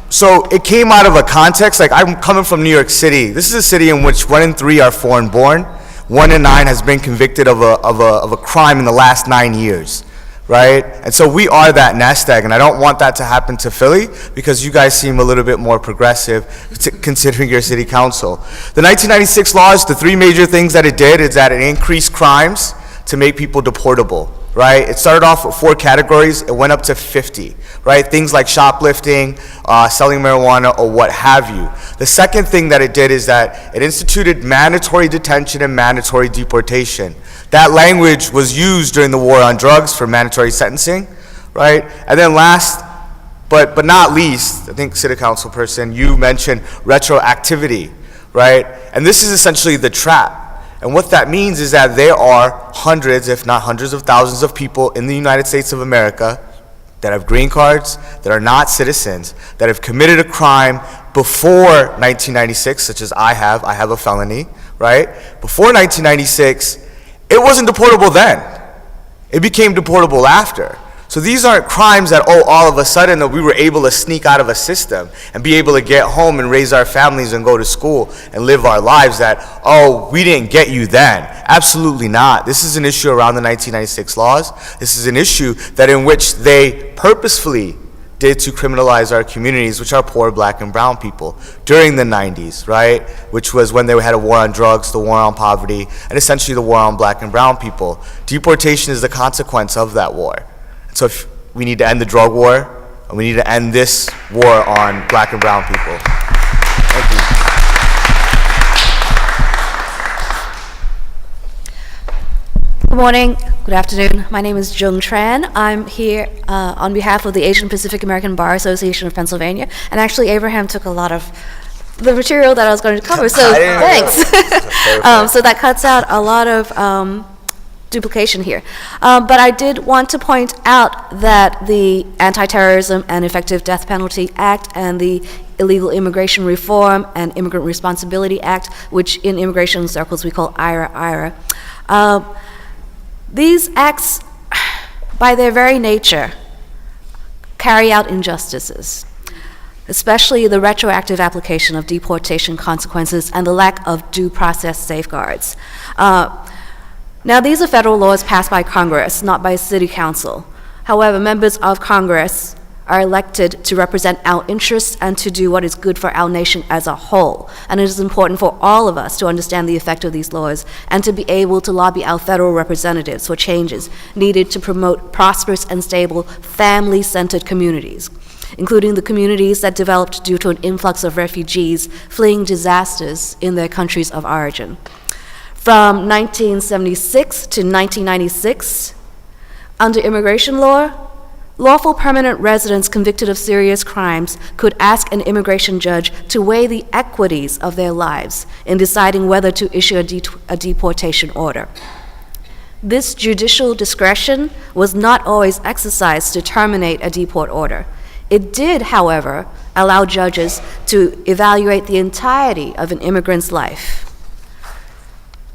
So it came out of a context, like I'm coming from New York City. This is a city in which 1 in 3 are foreign born. 1 in 9 has been convicted of a crime in the last 9 years, right? And so we are that nest egg, and I don't want that to happen to Philly because you guys seem a little bit more progressive considering your city council. The 1996 laws, the 3 major things that it did is that it increased crimes to make people deportable, right? It started off with 4 categories, it went up to 50, right? Things like shoplifting, selling marijuana, or what have you. The second thing that it did is that it instituted mandatory detention and mandatory deportation. That language was used during the war on drugs for mandatory sentencing, right? And then last, but not least, I think City Council person, you mentioned retroactivity, right? And this is essentially the trap. And what that means is that there are hundreds, if not hundreds of thousands of people in the United States of America that have green cards, that are not citizens, that have committed a crime before 1996, such as I have a felony, right? Before 1996, it wasn't deportable then. It became deportable after. So these aren't crimes that, all of a sudden that we were able to sneak out of a system and be able to get home and raise our families and go to school and live our lives that, we didn't get you then. Absolutely not. This is an issue around the 1996 laws. This is an issue that in which they purposefully did to criminalize our communities, which are poor black and brown people, during the 90s, right? Which was when they had a war on drugs, the war on poverty, and essentially the war on black and brown people. Deportation is the consequence of that war. So if we need to end the drug war, and we need to end this war on black and brown people. Thank you. Good morning, good afternoon. My name is Jung Tran. I'm here on behalf of the Asian Pacific American Bar Association of Pennsylvania. And actually, Abraham took a lot of the material that I was going to cover, so thanks. So that cuts out a lot of duplication here. But I did want to point out that the Anti-Terrorism and Effective Death Penalty Act and the Illegal Immigration Reform and Immigrant Responsibility Act, which in immigration circles we call IRA. These acts, by their very nature, carry out injustices, especially the retroactive application of deportation consequences and the lack of due process safeguards. Now, these are federal laws passed by Congress, not by City Council. However, members of Congress are elected to represent our interests and to do what is good for our nation as a whole. And it is important for all of us to understand the effect of these laws and to be able to lobby our federal representatives for changes needed to promote prosperous and stable family-centered communities, including the communities that developed due to an influx of refugees fleeing disasters in their countries of origin. From 1976 to 1996, under immigration law, lawful permanent residents convicted of serious crimes could ask an immigration judge to weigh the equities of their lives in deciding whether to issue a deportation order. This judicial discretion was not always exercised to terminate a deport order. It did, however, allow judges to evaluate the entirety of an immigrant's life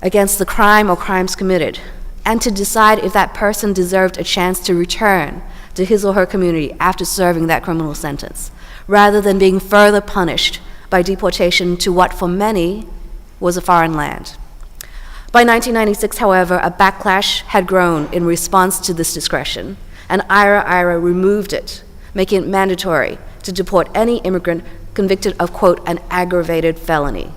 against the crime or crimes committed, and to decide if that person deserved a chance to return to his or her community after serving that criminal sentence, rather than being further punished by deportation to what for many was a foreign land. By 1996, however, a backlash had grown in response to this discretion, and IRA removed it, making it mandatory to deport any immigrant convicted of, quote, an aggravated felony.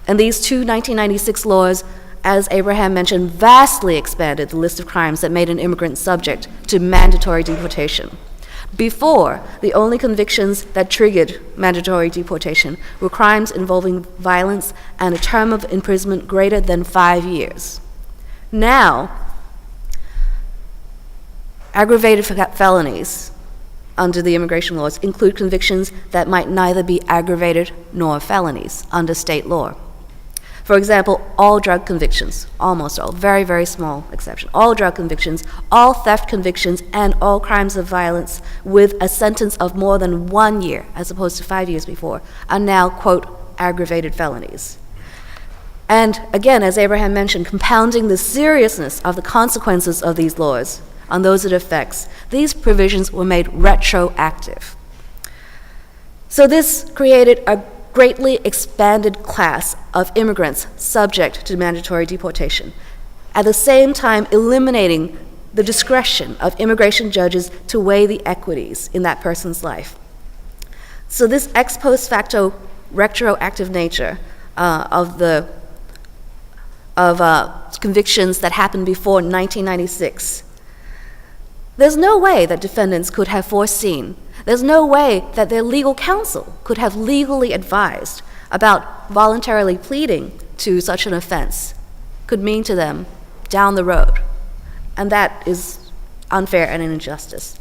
And these two 1996 laws, as Abraham mentioned, vastly expanded the list of crimes that made an immigrant subject to mandatory deportation. Before, the only convictions that triggered mandatory deportation were crimes involving violence and a term of imprisonment greater than 5 years. Now, aggravated felonies under the immigration laws include convictions that might neither be aggravated nor felonies under state law. For example, all drug convictions, almost all, very, very small exception, all drug convictions, all theft convictions, and all crimes of violence with a sentence of more than 1 year, as opposed to 5 years before, are now, quote, aggravated felonies. And again, as Abraham mentioned, compounding the seriousness of the consequences of these laws on those it affects, these provisions were made retroactive. So this created a greatly expanded class of immigrants subject to mandatory deportation, at the same time eliminating the discretion of immigration judges to weigh the equities in that person's life. So this ex post facto retroactive nature of convictions that happened before 1996, there's no way that defendants could have foreseen, there's no way that their legal counsel could have legally advised about voluntarily pleading to such an offense could mean to them down the road. And that is unfair and an injustice.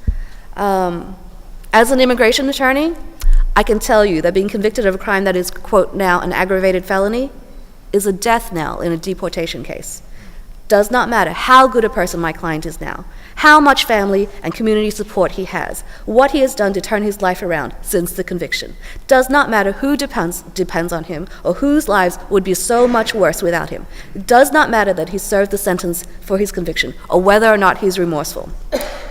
As an immigration attorney, I can tell you that being convicted of a crime that is, quote, now an aggravated felony is a death knell in a deportation case. Does not matter how good a person my client is now, how much family and community support he has, what he has done to turn his life around since the conviction. Does not matter who depends on him or whose lives would be so much worse without him. It does not matter that he served the sentence for his conviction or whether or not he's remorseful.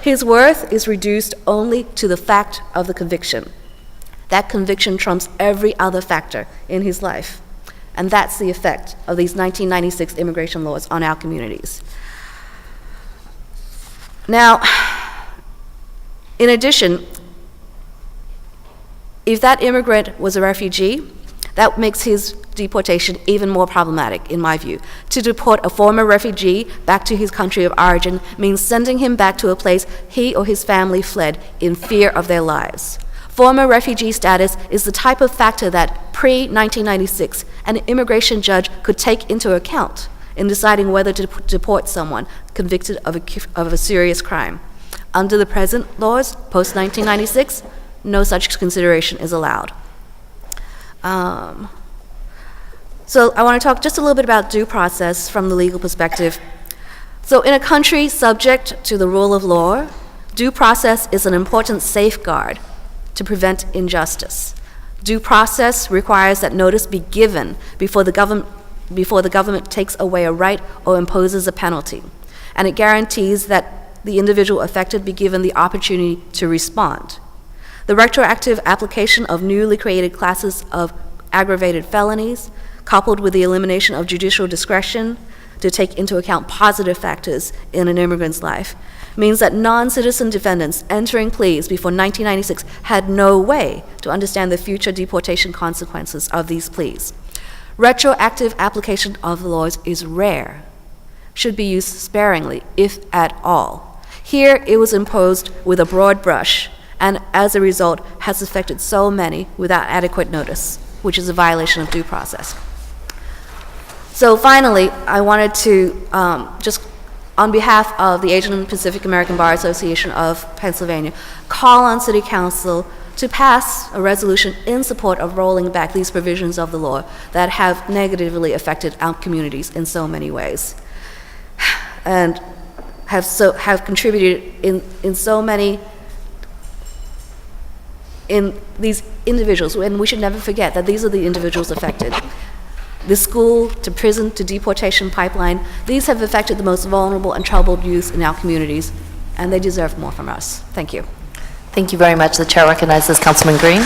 His worth is reduced only to the fact of the conviction. That conviction trumps every other factor in his life. And that's the effect of these 1996 immigration laws on our communities. Now, in addition, if that immigrant was a refugee, that makes his deportation even more problematic, in my view. To deport a former refugee back to his country of origin means sending him back to a place he or his family fled in fear of their lives. Former refugee status is the type of factor that, pre-1996, an immigration judge could take into account in deciding whether to deport someone convicted of a serious crime. Under the present laws, post-1996, no such consideration is allowed. So I want to talk just a little bit about due process from the legal perspective. So in a country subject to the rule of law, due process is an important safeguard to prevent injustice. Due process requires that notice be given before the government takes away a right or imposes a penalty. And it guarantees that the individual affected be given the opportunity to respond. The retroactive application of newly created classes of aggravated felonies, coupled with the elimination of judicial discretion to take into account positive factors in an immigrant's life, means that non-citizen defendants entering pleas before 1996 had no way to understand the future deportation consequences of these pleas. Retroactive application of the laws is rare, should be used sparingly, if at all. Here, it was imposed with a broad brush, and as a result, has affected so many without adequate notice, which is a violation of due process. So finally, I wanted to just on behalf of the Asian and Pacific American Bar Association of Pennsylvania, call on City Council to pass a resolution in support of rolling back these provisions of the law that have negatively affected our communities in so many ways, and have contributed in so many, in these individuals, and we should never forget that these are the individuals affected. The school-to-prison-to-deportation pipeline, these have affected the most vulnerable and troubled youth in our communities, and they deserve more from us. Thank you. Thank you very much. The chair recognizes Councilman Green.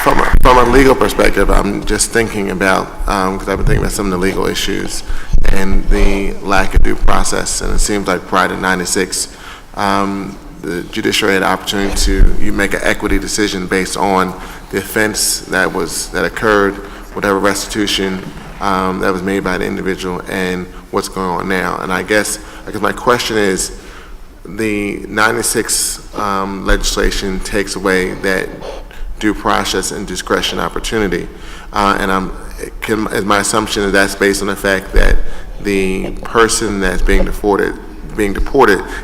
From a legal perspective, I'm just thinking about, because I've been thinking about some of the legal issues and the lack of due process, and it seems like prior to 96, the judiciary had the opportunity to make an equity decision based on the offense that occurred, whatever restitution that was made by the individual, and what's going on now. And I guess my question is, the 96 legislation takes away that due process and discretion opportunity, and is my assumption that that's based on the fact that the person that's being deported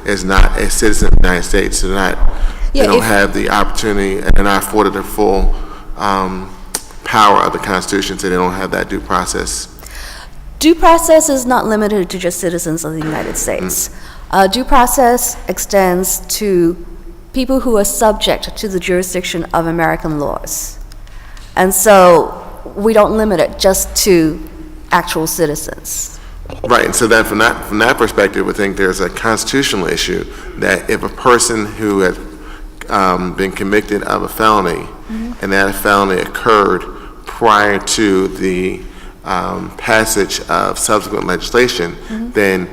is not a citizen of the United States. They don't have the opportunity and are not afforded the full power of the Constitution, so they don't have that due process. Due process is not limited to just citizens of the United States. Due process extends to people who are subject to the jurisdiction of American laws. And so we don't limit it just to actual citizens. Right, and so then from that perspective, I think there's a constitutional issue that if a person who has been convicted of a felony, and that felony occurred prior to the passage of subsequent legislation, then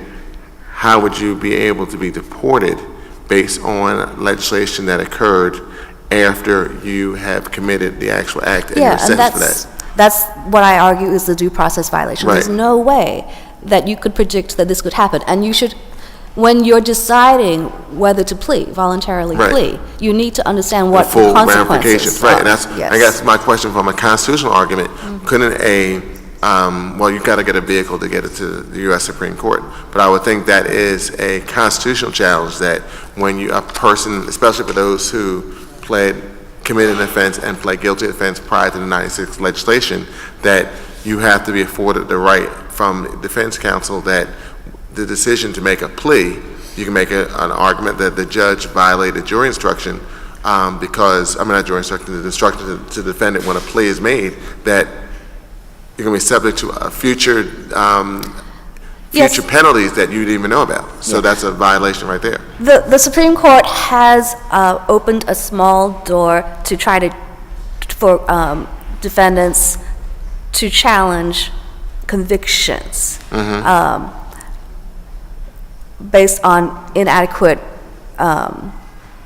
how would you be able to be deported based on legislation that occurred after you have committed the actual act and you're sentenced for that? That's what I argue is the due process violation. Right. There's no way that you could predict that this could happen. And you should, when you're deciding whether to voluntarily Right. plea, you need to understand what the full consequences ramifications, are. right? And that's, Yes. I guess, my question from a constitutional argument. Couldn't well, you've got to get a vehicle to get it to the U.S. Supreme Court, but I would think that is a constitutional challenge that when a person, especially for those who committed an offense and pled guilty to offense prior to the 96 legislation, that you have to be afforded the right from defense counsel that the decision to make a plea, you can make an argument that the judge violated jury instruction because, not jury instruction, the instruction to the defendant when a plea is made, that you're going to be subject to a future penalties that you didn't even know about. So that's a violation right there. The Supreme Court has opened a small door to try for defendants to challenge convictions based on inadequate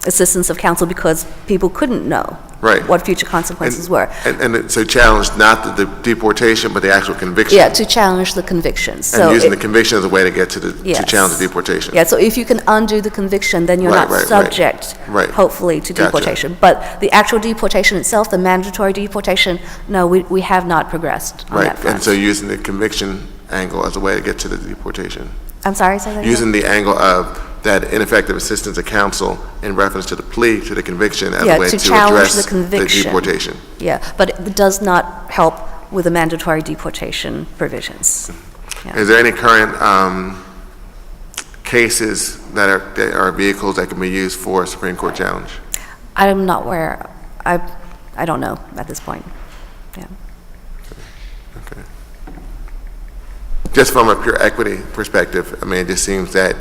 assistance of counsel because people couldn't know what future consequences were. And so challenge not the deportation, but the actual conviction. Yeah, to challenge the convictions. And using the conviction as a way to get to challenge the deportation. Yeah, so if you can undo the conviction, then you're not subject, hopefully, to deportation. But the actual deportation itself, the mandatory deportation, no, we have not progressed on that front. And so using the conviction angle as a way to get to the deportation. I'm sorry, say that again? Using the angle of that ineffective assistance of counsel in reference to the plea, to the conviction, as a way to address the deportation. Yeah, but it does not help with the mandatory deportation provisions. Yeah. Is there any current cases that are vehicles that can be used for a Supreme Court challenge? I'm not aware. I don't know at this point. Yeah. Okay. Just from a pure equity perspective, it just seems that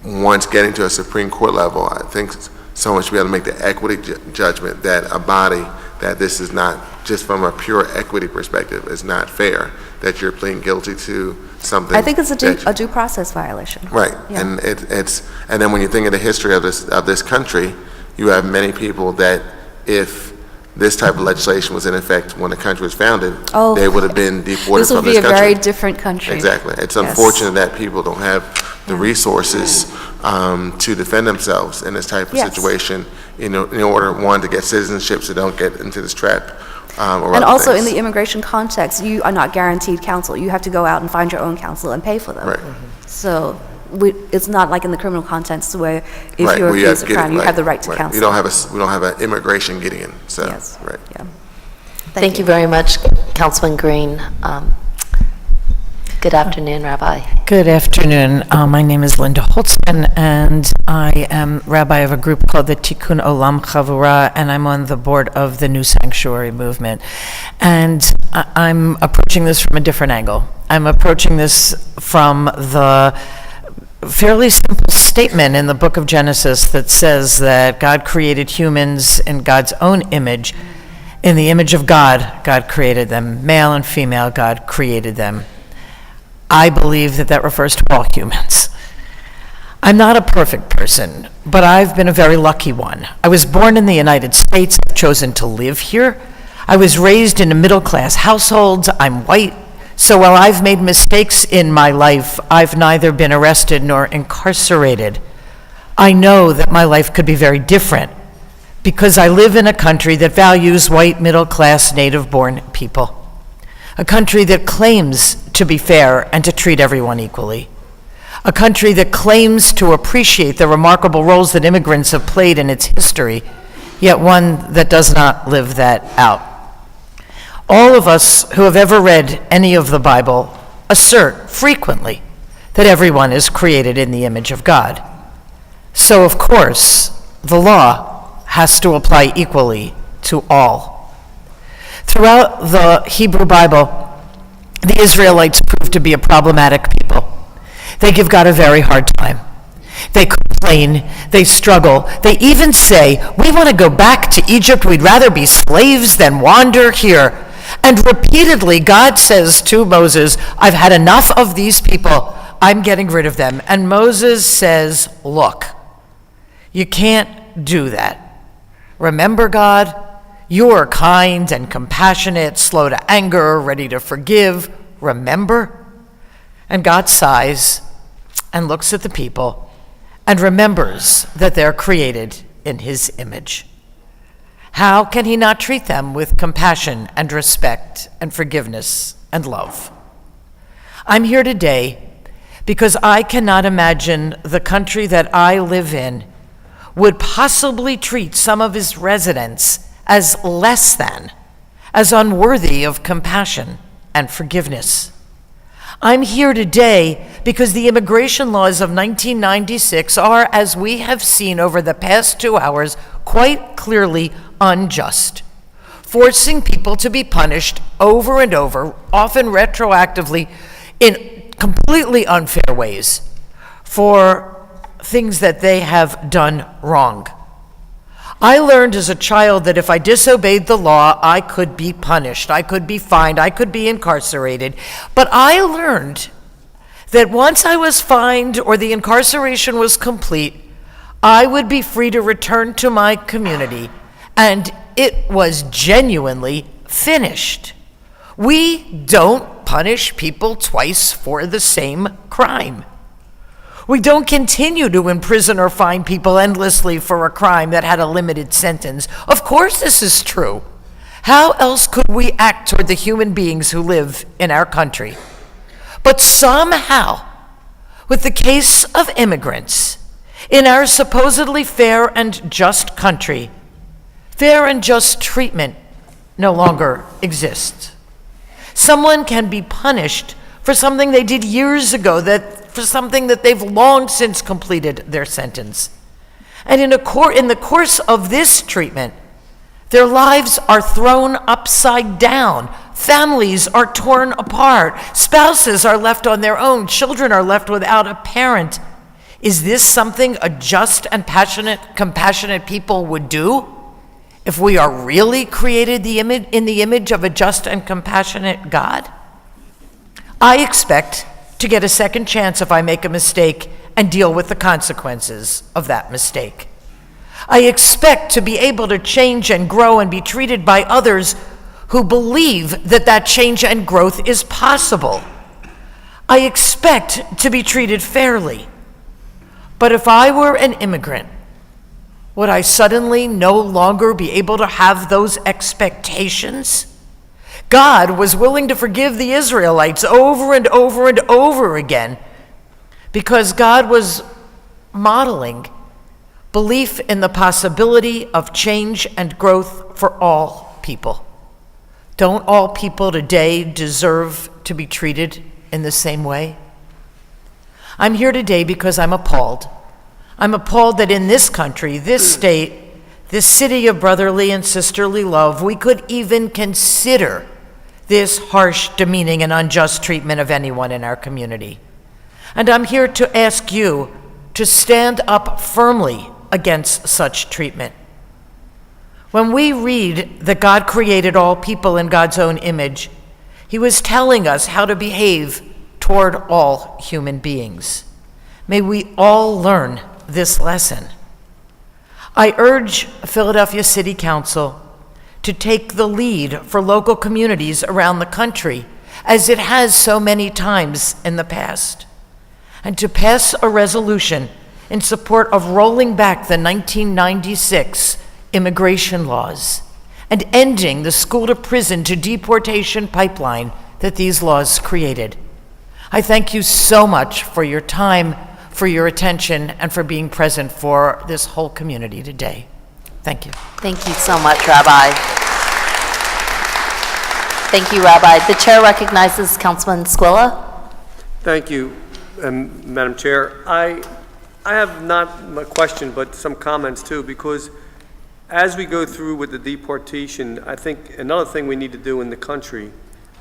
once getting to a Supreme Court level, I think someone should be able to make the equity judgment that a body, that this is not, just from a pure equity perspective, is not fair, that you're pleading guilty to something. I think it's a due process violation. Right, Yeah. and and then when you think of the history of this country, you have many people that if this type of legislation was in effect when the country was founded, they would have been deported from this country. This would be a very different country. Exactly. It's unfortunate that people don't have the resources to defend themselves in this type of situation, in order, one, to get citizenship so they don't get into this trap. And also in the immigration context, you are not guaranteed counsel. You have to go out and find your own counsel and pay for them. Right. So it's not like in the criminal context where if you're accused of crime, you have the right to counsel. We don't have an immigration Gideon. So, yes. Right. Yeah. Thank you very much, Councilman Green. Good afternoon, Rabbi. Good afternoon. My name is Linda Holtzman, and I am rabbi of a group called the Tikkun Olam Chavurah, and I'm on the board of the New Sanctuary Movement. And I'm approaching this from a different angle. I'm approaching this from the fairly simple statement in the book of Genesis that says that God created humans in God's own image. In the image of God, God created them. Male and female, God created them. I believe that refers to all humans. I'm not a perfect person, but I've been a very lucky one. I was born in the United States. I've chosen to live here. I was raised in a middle-class household. I'm white. So while I've made mistakes in my life, I've neither been arrested nor incarcerated. I know that my life could be very different because I live in a country that values white, middle-class, native-born people. A country that claims to be fair and to treat everyone equally. A country that claims to appreciate the remarkable roles that immigrants have played in its history, yet one that does not live that out. All of us who have ever read any of the Bible assert frequently that everyone is created in the image of God. So, of course, the law has to apply equally to all. Throughout the Hebrew Bible, The Israelites proved to be a problematic people. They give God a very hard time. They complain, they struggle, they even say, we want to go back to Egypt, we'd rather be slaves than wander here. And repeatedly, God says to Moses, I've had enough of these people, I'm getting rid of them. And Moses says, look, you can't do that. Remember, God, you are kind and compassionate, slow to anger, ready to forgive. Remember? And God sighs and looks at the people and remembers that they're created in his image. How can he not treat them with compassion and respect and forgiveness and love? I'm here today because I cannot imagine the country that I live in would possibly treat some of its residents as less than, as unworthy of compassion and forgiveness. I'm here today because the immigration laws of 1996 are, as we have seen over the past 2 hours, quite clearly unjust, forcing people to be punished over and over, often retroactively, in completely unfair ways, for things that they have done wrong. I learned as a child that if I disobeyed the law, I could be punished, I could be fined, I could be incarcerated. But I learned that once I was fined or the incarceration was complete, I would be free to return to my community, and it was genuinely finished. We don't punish people twice for the same crime. We don't continue to imprison or fine people endlessly for a crime that had a limited sentence. Of course this is true. How else could we act toward the human beings who live in our country? But somehow, with the case of immigrants, in our supposedly fair and just country, fair and just treatment no longer exists. Someone can be punished for something they did years ago, for something that they've long since completed their sentence. And in the course of this treatment, their lives are thrown upside down. Families are torn apart. Spouses are left on their own. Children are left without a parent. Is this something a just and compassionate people would do if we are really created in the image of a just and compassionate God? I expect to get a second chance if I make a mistake and deal with the consequences of that mistake. I expect to be able to change and grow and be treated by others who believe that that change and growth is possible. I expect to be treated fairly. But if I were an immigrant, would I suddenly no longer be able to have those expectations? God was willing to forgive the Israelites over and over and over again because God was modeling belief in the possibility of change and growth for all people. Don't all people today deserve to be treated in the same way? I'm here today because I'm appalled. I'm appalled that in this country, this state, this city of brotherly and sisterly love, we could even consider this harsh, demeaning, and unjust treatment of anyone in our community. And I'm here to ask you to stand up firmly against such treatment. When we read that God created all people in God's own image, he was telling us how to behave toward all human beings. May we all learn this lesson. I urge Philadelphia City Council to take the lead for local communities around the country, as it has so many times in the past, and to pass a resolution in support of rolling back the 1996 immigration laws and ending the school-to-prison-to-deportation pipeline that these laws created. I thank you so much for your time, for your attention, and for being present for this whole community today. Thank you. Thank you so much, Rabbi. Thank you, Rabbi. The chair recognizes Councilman Squilla. Thank you, Madam Chair. I have not a question, but some comments too, because as we go through with the deportation, I think another thing we need to do in the country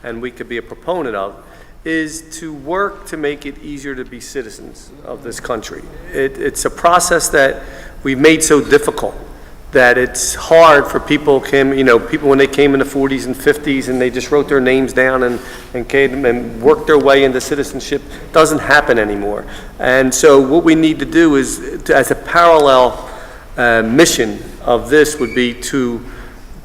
and we could be a proponent of, is to work to make it easier to be citizens of this country. It's a process that we've made so difficult that it's hard for people people when they came in the 40s and 50s and they just wrote their names down and came and worked their way into citizenship, doesn't happen anymore. And so what we need to do is, as a parallel mission of this, would be to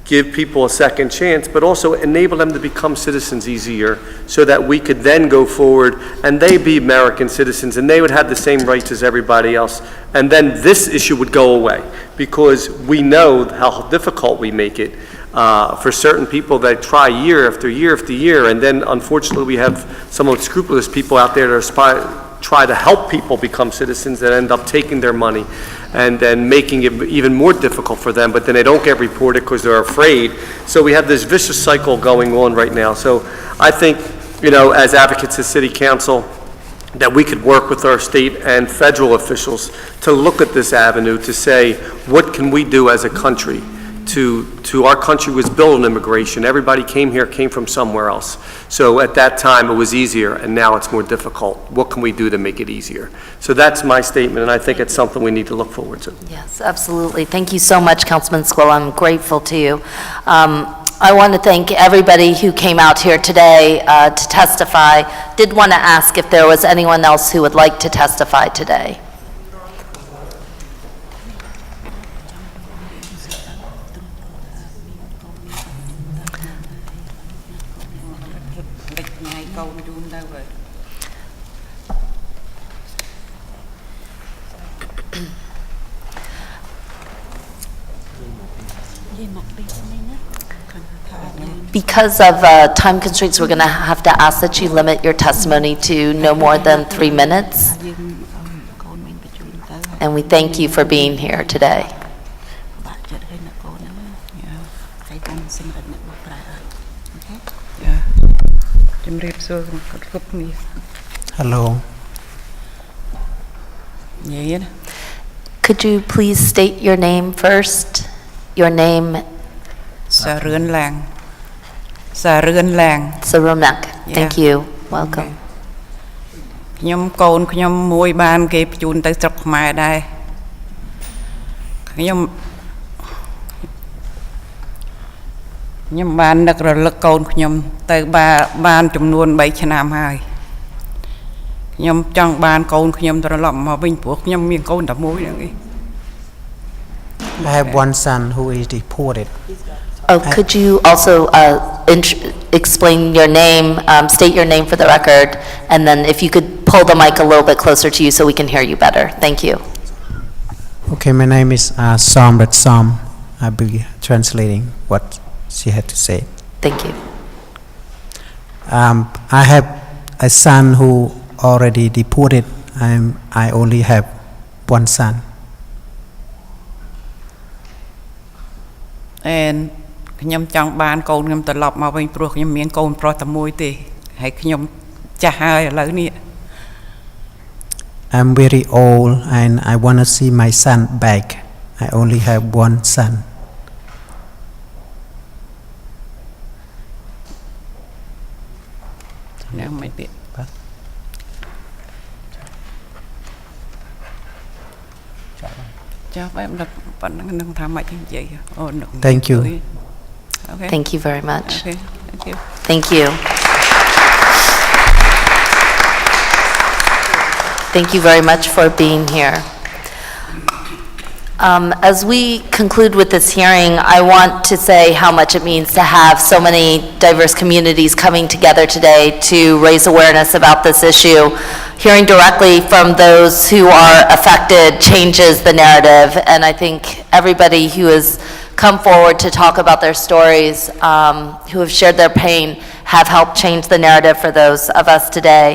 give people a second chance, but also enable them to become citizens easier so that we could then go forward and they be American citizens and they would have the same rights as everybody else. And then this issue would go away, because we know how difficult we make it for certain people that try year after year after year. And then unfortunately we have some unscrupulous people out there that try to help people become citizens that end up taking their money and then making it even more difficult for them, but then they don't get reported because they're afraid. So we have this vicious cycle going on right now. So I think, as advocates of City Council, that we could work with our state and federal officials to look at this avenue to say, what can we do as a country to our country was built on immigration. Everybody came from somewhere else. So at that time it was easier, and now it's more difficult. What can we do to make it easier? So that's my statement, and I think it's something we need to look forward to. Yes, absolutely. Thank you so much, Councilman Squill. I'm grateful to you. I want to thank everybody who came out here today to testify. Did want to ask if there was anyone else who would like to testify today. Because of time constraints, we're going to have to ask that you limit your testimony to no more than 3 minutes. And we thank you for being here today. Hello. Could you please state your name first? Your name? Sarun Lang. Sarun Lang. Sarunak. Thank you. Welcome. ខ្ញុំកូនខ្ញុំមួយបានគេបញ្ជូនទៅស្រុកខ្មែរដែរខ្ញុំបាននឹករលឹកកូនខ្ញុំទៅបានចំនួន3ឆ្នាំហើយខ្ញុំចង់បានកូនខ្ញុំត្រឡប់មកវិញព្រោះខ្ញុំមានកូនតែមួយហ្នឹងឯង I have one son who is deported. Oh, could you also explain your name, state your name for the record, and then if you could pull the mic a little bit closer to you so we can hear you better. Thank you. Okay, my name is Som. I'll be translating what she had to say. Thank you. I have a son who already deported. I only have one son. And ខ្ញុំចង់បានកូនខ្ញុំត្រឡប់មកវិញព្រោះខ្ញុំមានកូនប្រុសតែមួយទេហើយខ្ញុំចាស់ហើយឥឡូវនេះ I'm very old and I want to see my son back. I only have one son. Now maybe. Thank you. Okay. Thank you very much. Okay. Thank you. Thank you. Thank you very much for being here. As we conclude with this hearing, I want to say how much it means to have so many diverse communities coming together today to raise awareness about this issue. Hearing directly from those who are affected changes the narrative, and I think everybody who has come forward to talk about their stories, who have shared their pain, have helped change the narrative for those of us today.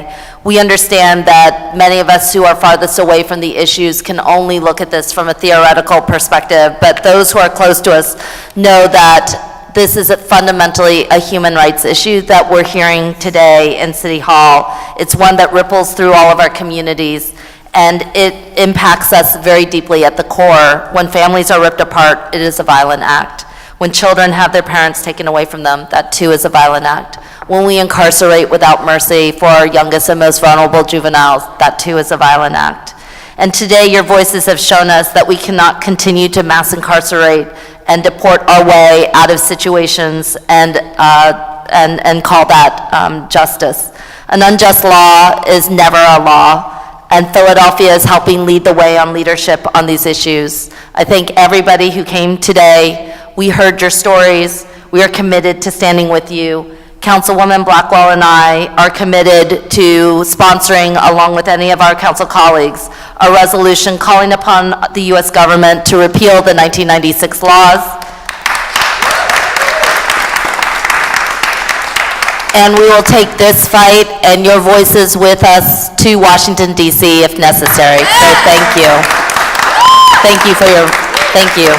We understand that many of us who are farthest away from the issues can only look at this from a theoretical perspective, but those who are close to us know that this is fundamentally a human rights issue that we're hearing today in City Hall. It's one that ripples through all of our communities, and it impacts us very deeply at the core. When families are ripped apart, it is a violent act. When children have their parents taken away from them, that too is a violent act. When we incarcerate without mercy for our youngest and most vulnerable juveniles, that too is a violent act. And today, your voices have shown us that we cannot continue to mass incarcerate and deport our way out of situations and call that justice. An unjust law is never a law, and Philadelphia is helping lead the way on leadership on these issues. I thank everybody who came today. We heard your stories. We are committed to standing with you. Councilwoman Blackwell and I are committed to sponsoring, along with any of our council colleagues, a resolution calling upon the U.S. government to repeal the 1996 laws. And we will take this fight and your voices with us to Washington, D.C. if necessary. So thank you. Thank you.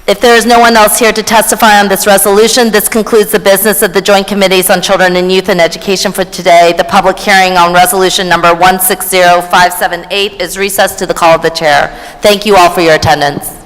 If there is no one else here to testify on this resolution, this concludes the business of the Joint Committees on Children and Youth and Education for today. The public hearing on resolution number 160578 is recessed to the call of the chair. Thank you all for your attendance.